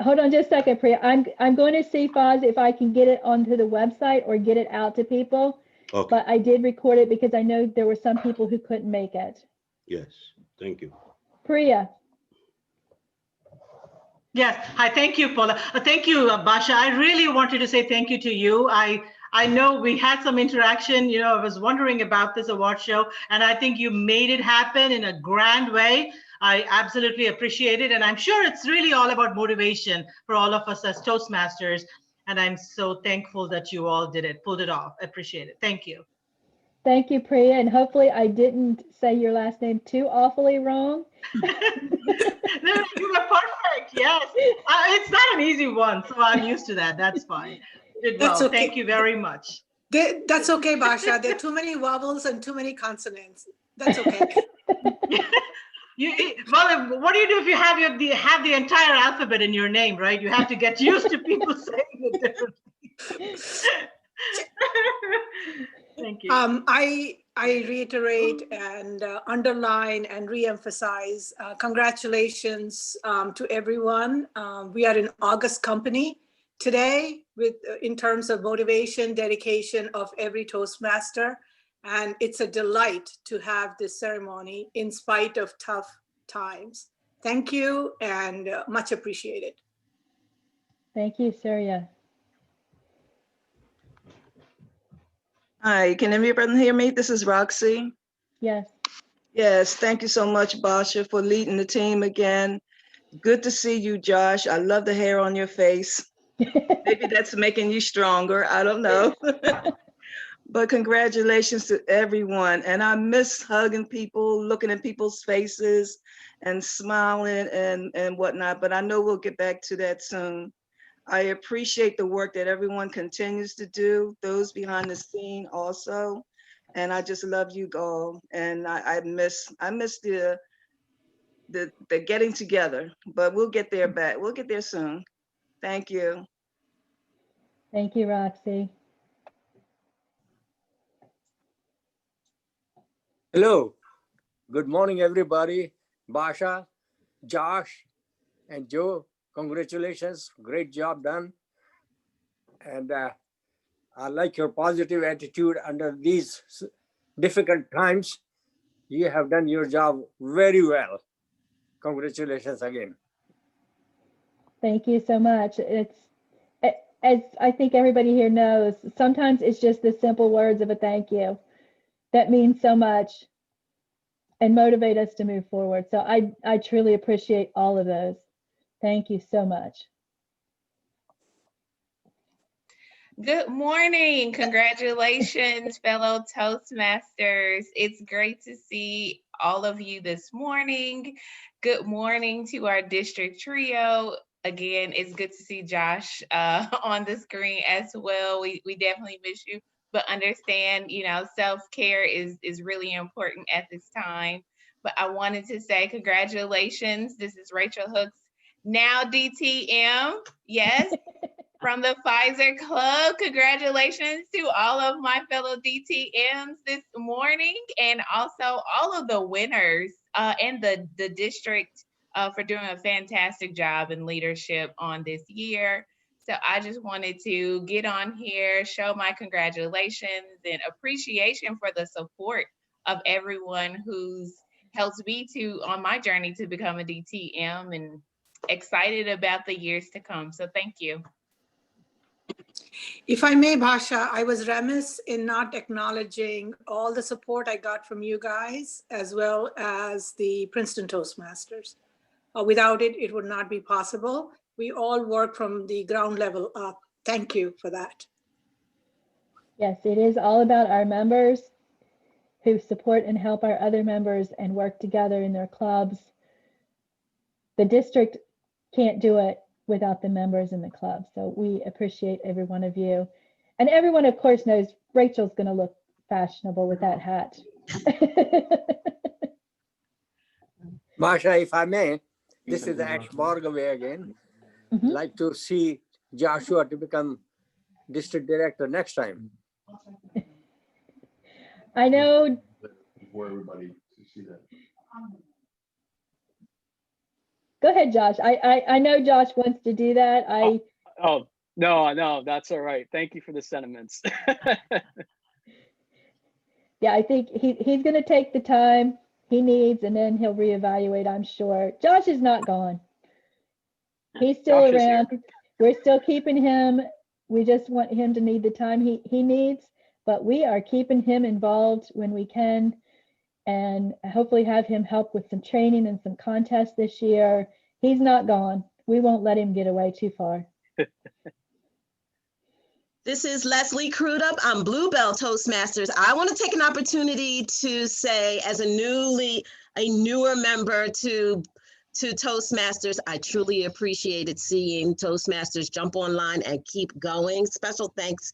Hold on just a second, Priya. I'm going to see, Foz, if I can get it onto the website or get it out to people. Okay. But I did record it because I know there were some people who couldn't make it. Yes, thank you. Priya. Yes. Hi. Thank you, Paula. Thank you, Basha. I really wanted to say thank you to you. I know we had some interaction. You know, I was wondering about this award show, and I think you made it happen in a grand way. I absolutely appreciate it. And I'm sure it's really all about motivation for all of us as Toastmasters. And I'm so thankful that you all did it, pulled it off. Appreciate it. Thank you. Thank you, Priya. And hopefully I didn't say your last name too awfully wrong. No, you were perfect. Yes. It's not an easy one, so I'm used to that. That's fine. Did well. That's okay. Thank you very much. That's okay, Basha. There are too many vowels and too many consonants. That's okay. Well, what do you do if you have the entire alphabet in your name, right? You have to get used to people saying it differently. Thank you. I reiterate and underline and reemphasize congratulations to everyone. We are in August company today in terms of motivation, dedication of every Toastmaster. And it's a delight to have this ceremony in spite of tough times. Thank you and much appreciated. Thank you, Surya. Hi, can everybody hear me? This is Roxy. Yes. Yes, thank you so much, Basha, for leading the team again. Good to see you, Josh. I love the hair on your face. Maybe that's making you stronger. I don't know. But congratulations to everyone. And I miss hugging people, looking at people's faces and smiling and whatnot. But I know we'll get back to that soon. I appreciate the work that everyone continues to do, those behind the scene also. And I just love you all. And I miss the getting together, but we'll get there back. We'll get there soon. Thank you. Thank you, Roxy. Hello, good morning, everybody. Basha, Josh, and Joe, congratulations, great job done. And I like your positive attitude under these difficult times. You have done your job very well. Congratulations again. Thank you so much. As I think everybody here knows, sometimes it's just the simple words of a thank you. that mean so much and motivate us to move forward. So I truly appreciate all of those. Thank you so much. Good morning. Congratulations, fellow Toastmasters. It's great to see all of you this morning. Good morning to our district trio. Again, it's good to see Josh on the screen as well. We definitely miss you, but understand, you know, self-care is really important at this time. But I wanted to say congratulations. This is Rachel Hooks, now DTM. Yes. From the Pfizer Club. Congratulations to all of my fellow DTMs this morning, and also all of the winners and the district for doing a fantastic job in leadership on this year. So I just wanted to get on here, show my congratulations and appreciation for the support of everyone who's helped me on my journey to become a DTM, and excited about the years to come. So thank you. If I may, Basha, I was remiss in not acknowledging all the support I got from you guys, as well as the Princeton Toastmasters. Without it, it would not be possible. We all work from the ground level up. Thank you for that. Yes, it is all about our members who support and help our other members and work together in their clubs. The district can't do it without the members in the club. So we appreciate every one of you. And everyone, of course, knows Rachel's going to look fashionable with that hat. Masha, if I may, this is Ash Borgaway again. Like to see Joshua to become district director next time. I know. For everybody to see that. Go ahead, Josh. I know Josh wants to do that. Oh, no, that's all right. Thank you for the sentiments. Yeah, I think he's going to take the time he needs, and then he'll reevaluate, I'm sure. Josh is not gone. He's still around. We're still keeping him. We just want him to need the time he needs, but we are keeping him involved when we can, and hopefully have him help with some training and some contests this year. He's not gone. We won't let him get away too far. This is Leslie Crudup. I'm Bluebell Toastmasters. I want to take an opportunity to say, as a newer member to Toastmasters, I truly appreciated seeing Toastmasters jump online and keep going. Special thanks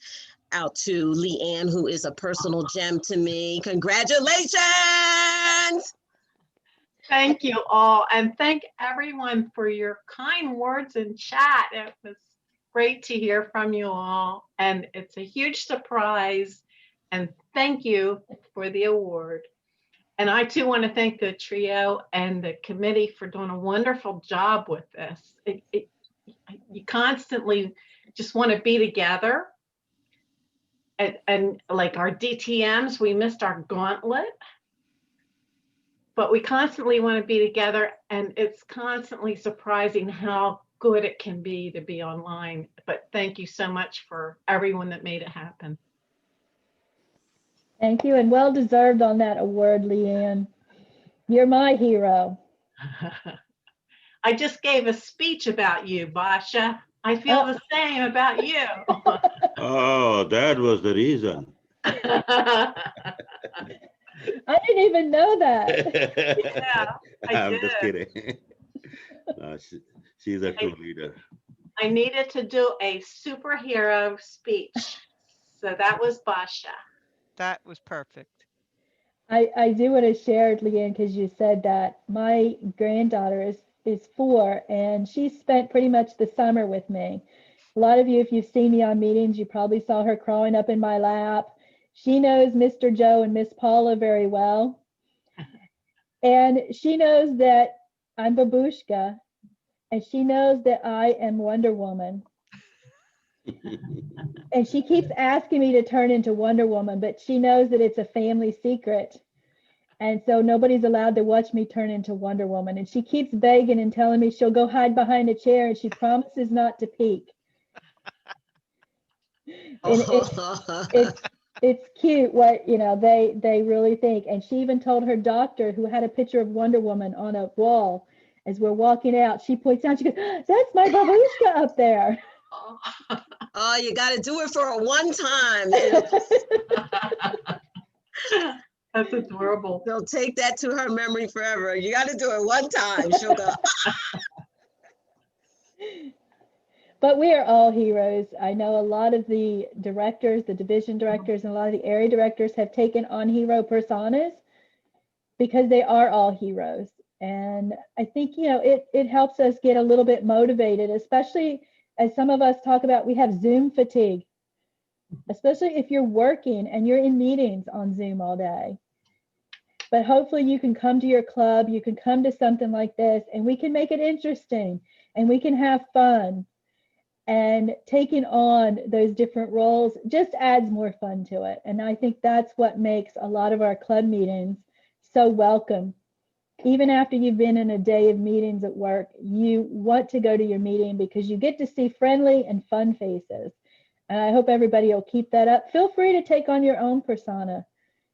out to Leanne, who is a personal gem to me. Congratulations! Thank you all, and thank everyone for your kind words in chat. It was great to hear from you all, and it's a huge surprise, and thank you for the award. And I too want to thank the trio and the committee for doing a wonderful job with this. You constantly just want to be together. And like our DTMs, we missed our gauntlet, but we constantly want to be together, and it's constantly surprising how good it can be to be online. But thank you so much for everyone that made it happen. Thank you, and well deserved on that award, Leanne. You're my hero. I just gave a speech about you, Basha. I feel the same about you. Oh, that was the reason. I didn't even know that. Yeah, I'm just kidding. She's a true leader. I needed to do a superhero speech. So that was Basha. That was perfect. I do want to share, Leanne, because you said that. My granddaughter is 4, and she spent pretty much the summer with me. A lot of you, if you've seen me on meetings, you probably saw her crawling up in my lap. She knows Mr. Joe and Miss Paula very well. And she knows that I'm Babushka, and she knows that I am Wonder Woman. And she keeps asking me to turn into Wonder Woman, but she knows that it's a family secret. And so nobody's allowed to watch me turn into Wonder Woman. And she keeps begging and telling me she'll go hide behind a chair, and she promises not to peek. And it's cute what, they really think. And she even told her doctor, who had a picture of Wonder Woman on a wall, as we're walking out, she points out, she goes, that's my babushka up there. Oh, you got to do it for a one time. That's adorable. She'll take that to her memory forever. You got to do it one time. She'll go, But we are all heroes. I know a lot of the directors, the division directors, and a lot of the area directors have taken on hero personas because they are all heroes. And I think, it helps us get a little bit motivated, especially as some of us talk about, we have Zoom fatigue, especially if you're working and you're in meetings on Zoom all day. But hopefully you can come to your club, you can come to something like this, and we can make it interesting and we can have fun. And taking on those different roles just adds more fun to it. And I think that's what makes a lot of our club meetings so welcome. Even after you've been in a day of meetings at work, you want to go to your meeting because you get to see friendly and fun faces. And I hope everybody will keep that up. Feel free to take on your own persona.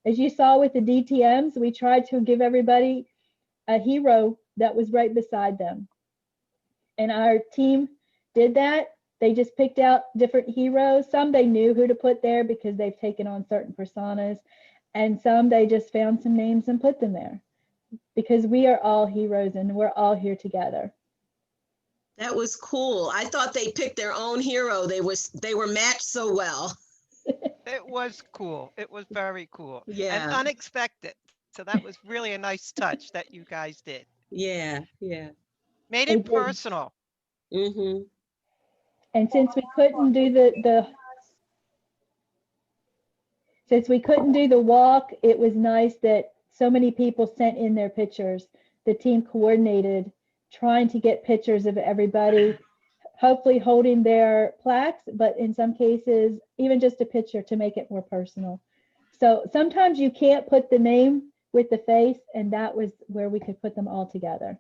As you saw with the DTMs, we tried to give everybody a hero that was right beside them. And our team did that. They just picked out different heroes. Some they knew who to put there because they've taken on certain personas. And some they just found some names and put them there. Because we are all heroes and we're all here together. that was cool. I thought they picked their own hero. They were matched so well. It was cool. It was very cool. Yeah. And unexpected. So that was really a nice touch that you guys did. Yeah. Made it personal. Mm-hmm. And since we couldn't do the walk, it was nice that so many people sent in their pictures. The team coordinated trying to get pictures of everybody, hopefully holding their plaques, but in some cases, even just a picture to make it more personal. So sometimes you can't put the name with the face, and that was where we could put them all together.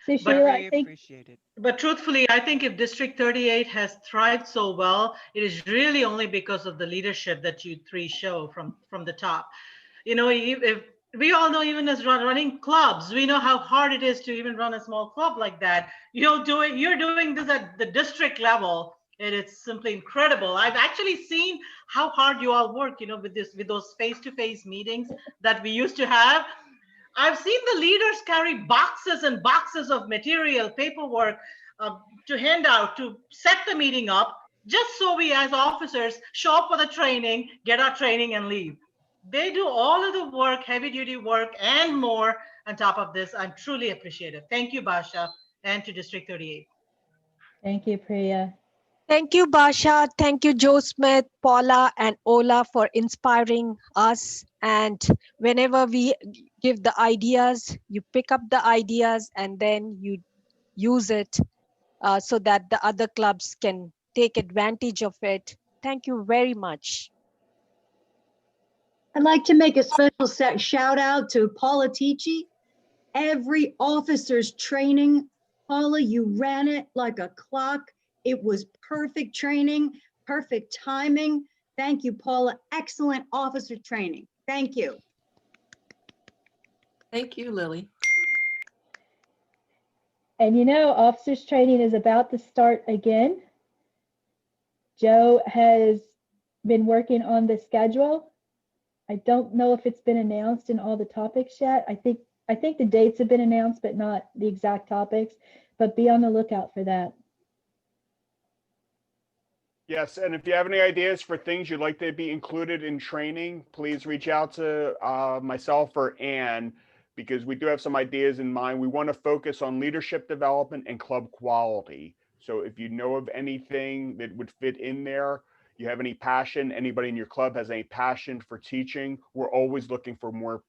So Sheila, I think, but truthfully, I think if District 38 has thrived so well, it is really only because of the leadership that you three show from the top. If we all know, even as running clubs, we know how hard it is to even run a small club like that. You're doing this at the district level, and it's simply incredible. I've actually seen how hard you all work, with those face-to-face meetings that we used to have. I've seen the leaders carry boxes and boxes of material, paperwork to hand out, to set the meeting up, just so we as officers show up for the training, get our training and leave. They do all of the work, heavy duty work and more on top of this. I'm truly appreciative. Thank you, Basha, and to District 38. thank you, Priya. Thank you, Basha. Thank you, Joe Smith, Paula, and Ola for inspiring us. And whenever we give the ideas, you pick up the ideas and then you use it so that the other clubs can take advantage of it. Thank you very much. I'd like to make a special shout out to Paula Ticci. Every officer's training, Paula, you ran it like a clock. It was perfect training, perfect timing. Thank you, Paula. Excellent officer training. Thank you. Thank you, Lily. And officers training is about to start again. Joe has been working on the schedule. I don't know if it's been announced in all the topics yet. I think the dates have been announced, but not the exact topics, but be on the lookout for that. Yes, and if you have any ideas for things you'd like to be included in training, please reach out to myself or Ann, because we do have some ideas in mind. We want to focus on leadership development and club quality. So if you know of anything that would fit in there, you have any passion, anybody in your club has any passion for teaching, we're always looking for more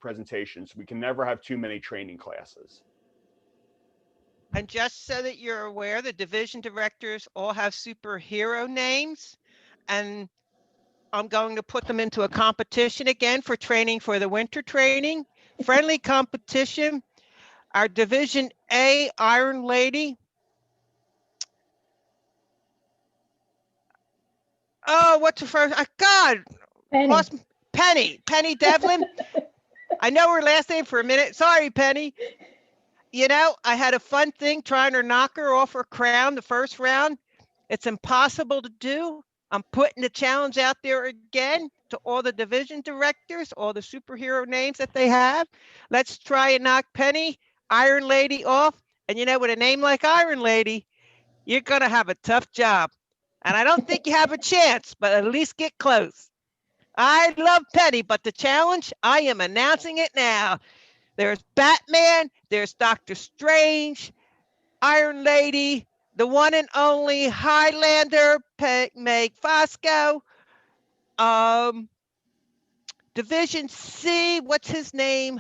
presentations. We can never have too many training classes. And just so that you're aware, the division directors all have superhero names, and I'm going to put them into a competition again for training for the winter training. Friendly competition. Our Division A Iron Lady. Oh, what's her first? God, Penny. lost Penny Devlin. I know her last name for a minute. Sorry, Penny. You know, I had a fun thing trying to knock her off her crown the first round. It's impossible to do. I'm putting the challenge out there again to all the division directors, all the superhero names that they have. Let's try and knock Penny, Iron Lady off. And you know, with a name like Iron Lady, you're going to have a tough job. And I don't think you have a chance, but at least get close. I love Penny, but the challenge, I am announcing it now. There's Batman, there's Doctor Strange, Iron Lady, the one and only Highlander, Meg Fosco, Division C, what's his name?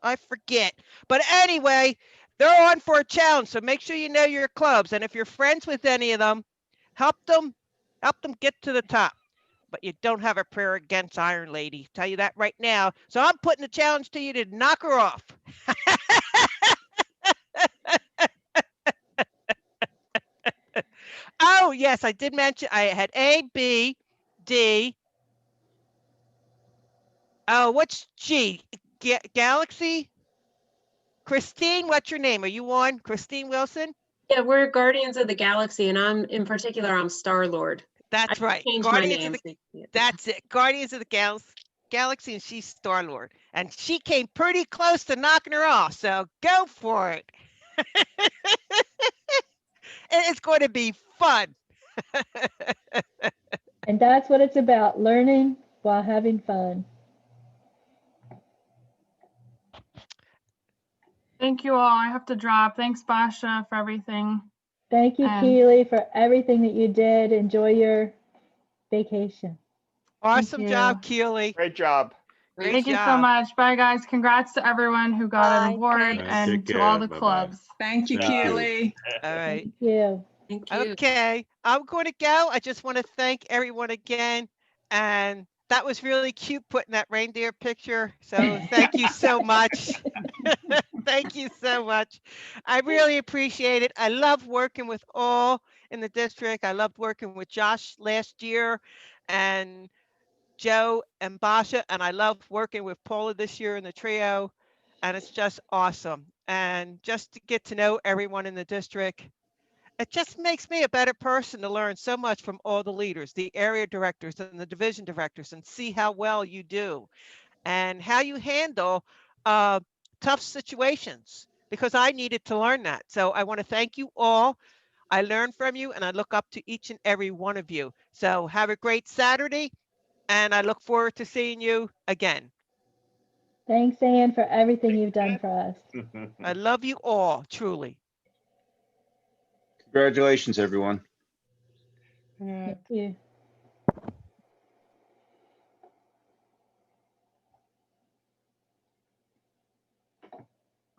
I forget. But anyway, they're on for a challenge, so make sure you know your clubs. And if you're friends with any of them, help them get to the top. But you don't have a prayer against Iron Lady. Tell you that right now. So I'm putting the challenge to you to knock her off. Oh, yes, I did mention I had A, B, D. Oh, what's G? Galaxy? Christine, what's your name? Are you on? Christine Wilson? Yeah, we're Guardians of the Galaxy, and I'm Star-Lord. That's right. Changed my Guardians name. of the, that's it. Guardians of the Galaxy, and she's Star-Lord. And she came pretty close to knocking her off, so go for it. It's going to be fun. And that's what it's about, learning while having fun. Thank you all. I have to drop. Thanks, Basha, for everything. Thank you, Keely, for everything that you did. Enjoy your vacation. Awesome job, Keely. Great job. Thank you so much. Bye, guys. Congrats to everyone who got an award and to all the clubs. Thank you, Keely. All right. Thank you. Thank you. Okay, I'm going to go. I just want to thank everyone again. And that was really cute putting that reindeer picture. So thank you so much. Thank you so much. I really appreciate it. I love working with all in the district. I loved working with Josh last year and Joe and Basha, and I love working with Paula this year in the trio. And it's just awesome. And just to get to know everyone in the district, it just makes me a better person to learn so much from all the leaders, the area directors and the division directors, and see how well you do and how you handle tough situations, because I needed to learn that. So I want to thank you all. I learned from you and I look up to each and every one of you. So have a great Saturday and I look forward to seeing you again. Thanks, Ann, for everything you've done for us. I love you all, truly. Congratulations, everyone. Thank you.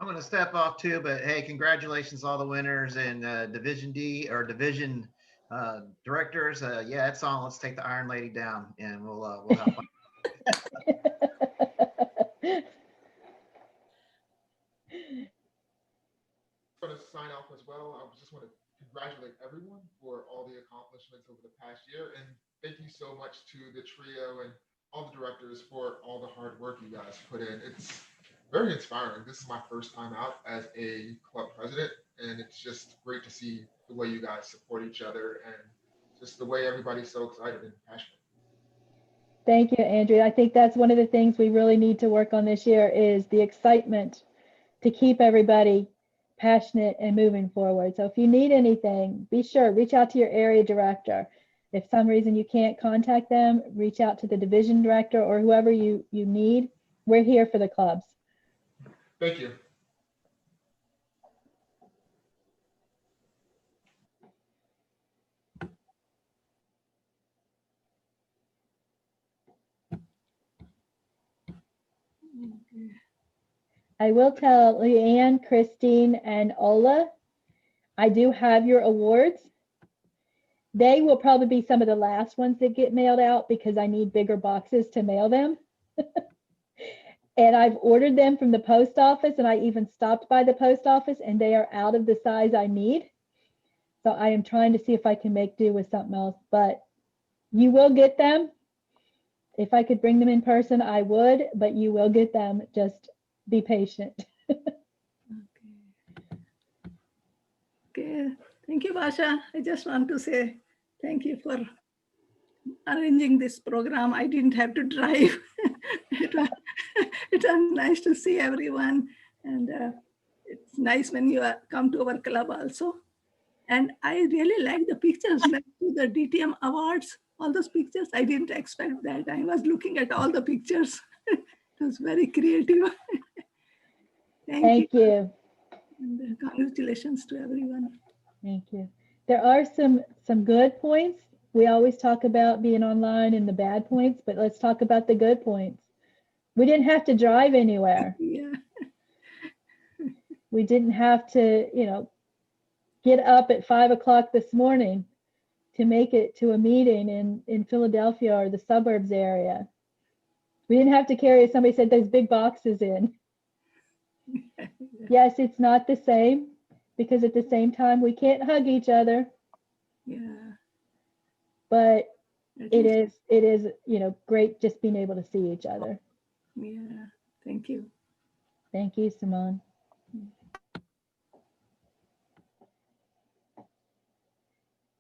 I'm going to step off too, but hey, congratulations all the winners and Division D or Division directors. Yeah, that's on. Let's take the Iron Lady down, and we'll have fun. I'm going to sign off as well. I just want to congratulate everyone for all the accomplishments over the past year, and thank you so much to the trio and all the directors for all the hard work you guys put in. It's very inspiring. This is my first time out as a club president, and it's just great to see the way you guys support each other and just the way everybody's so excited and passionate. Thank you, Andrew. I think that's one of the things we really need to work on this year is the excitement to keep everybody passionate and moving forward. So if you need anything, be sure, reach out to your area director. If some reason you can't contact them, reach out to the division director or whoever you need. We're here for the clubs. Thank you. I will tell Leanne, Christine, and Ola, I do have your awards. They will probably be some of the last ones that get mailed out because I need bigger boxes to mail them. And I've ordered them from the post office, and I even stopped by the post office, and they are out of the size I need. So I am trying to see if I can make do with something else, but You will get them. If I could bring them in person, I would, but you will get them. Just be patient. Okay, thank you, Basha. I just want to say thank you for arranging this program. I didn't have to drive. it was nice to see everyone, and it's nice when you come to our club also. And I really like the pictures next to the DTM awards. All those pictures, I didn't expect that. I was looking at all the pictures. It was very creative. Thank you. And congratulations to everyone. Thank you. There are some good points. We always talk about being online and the bad points, but let's talk about the good points. We didn't have to drive anywhere. Yeah. We didn't have to, you know, get up at 5 o'clock this morning to make it to a meeting in Philadelphia or the suburbs area. We didn't have to carry, as somebody said, those big boxes in. Yes, it's not the same, because at the same time, we can't hug each other. Yeah. But it is, you know, great just being able to see each other. Yeah, thank you. Thank you, Simone.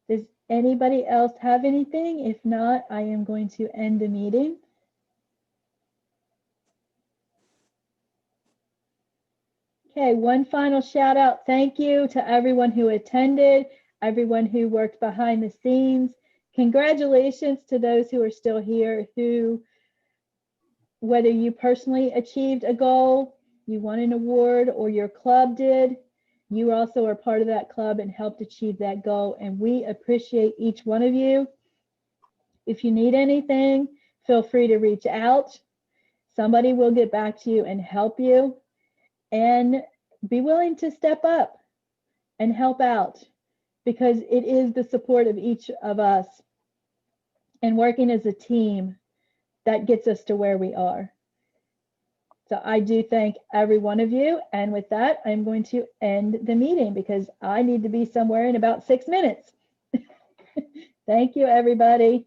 Does anybody else have anything? If not, I am going to end the meeting. Okay, one final shout out. Thank you to everyone who attended, everyone who worked behind the scenes. Congratulations to those who are still here, who, whether you personally achieved a goal, you won an award, or your club did, you also are part of that club and helped achieve that goal. And we appreciate each one of you. If you need anything, feel free to reach out. Somebody will get back to you and help you. And be willing to step up and help out, because it is the support of each of us and working as a team that gets us to where we are. So I do thank every one of you. And with that, I'm going to end the meeting because I need to be somewhere in about 6 minutes. Thank you, everybody.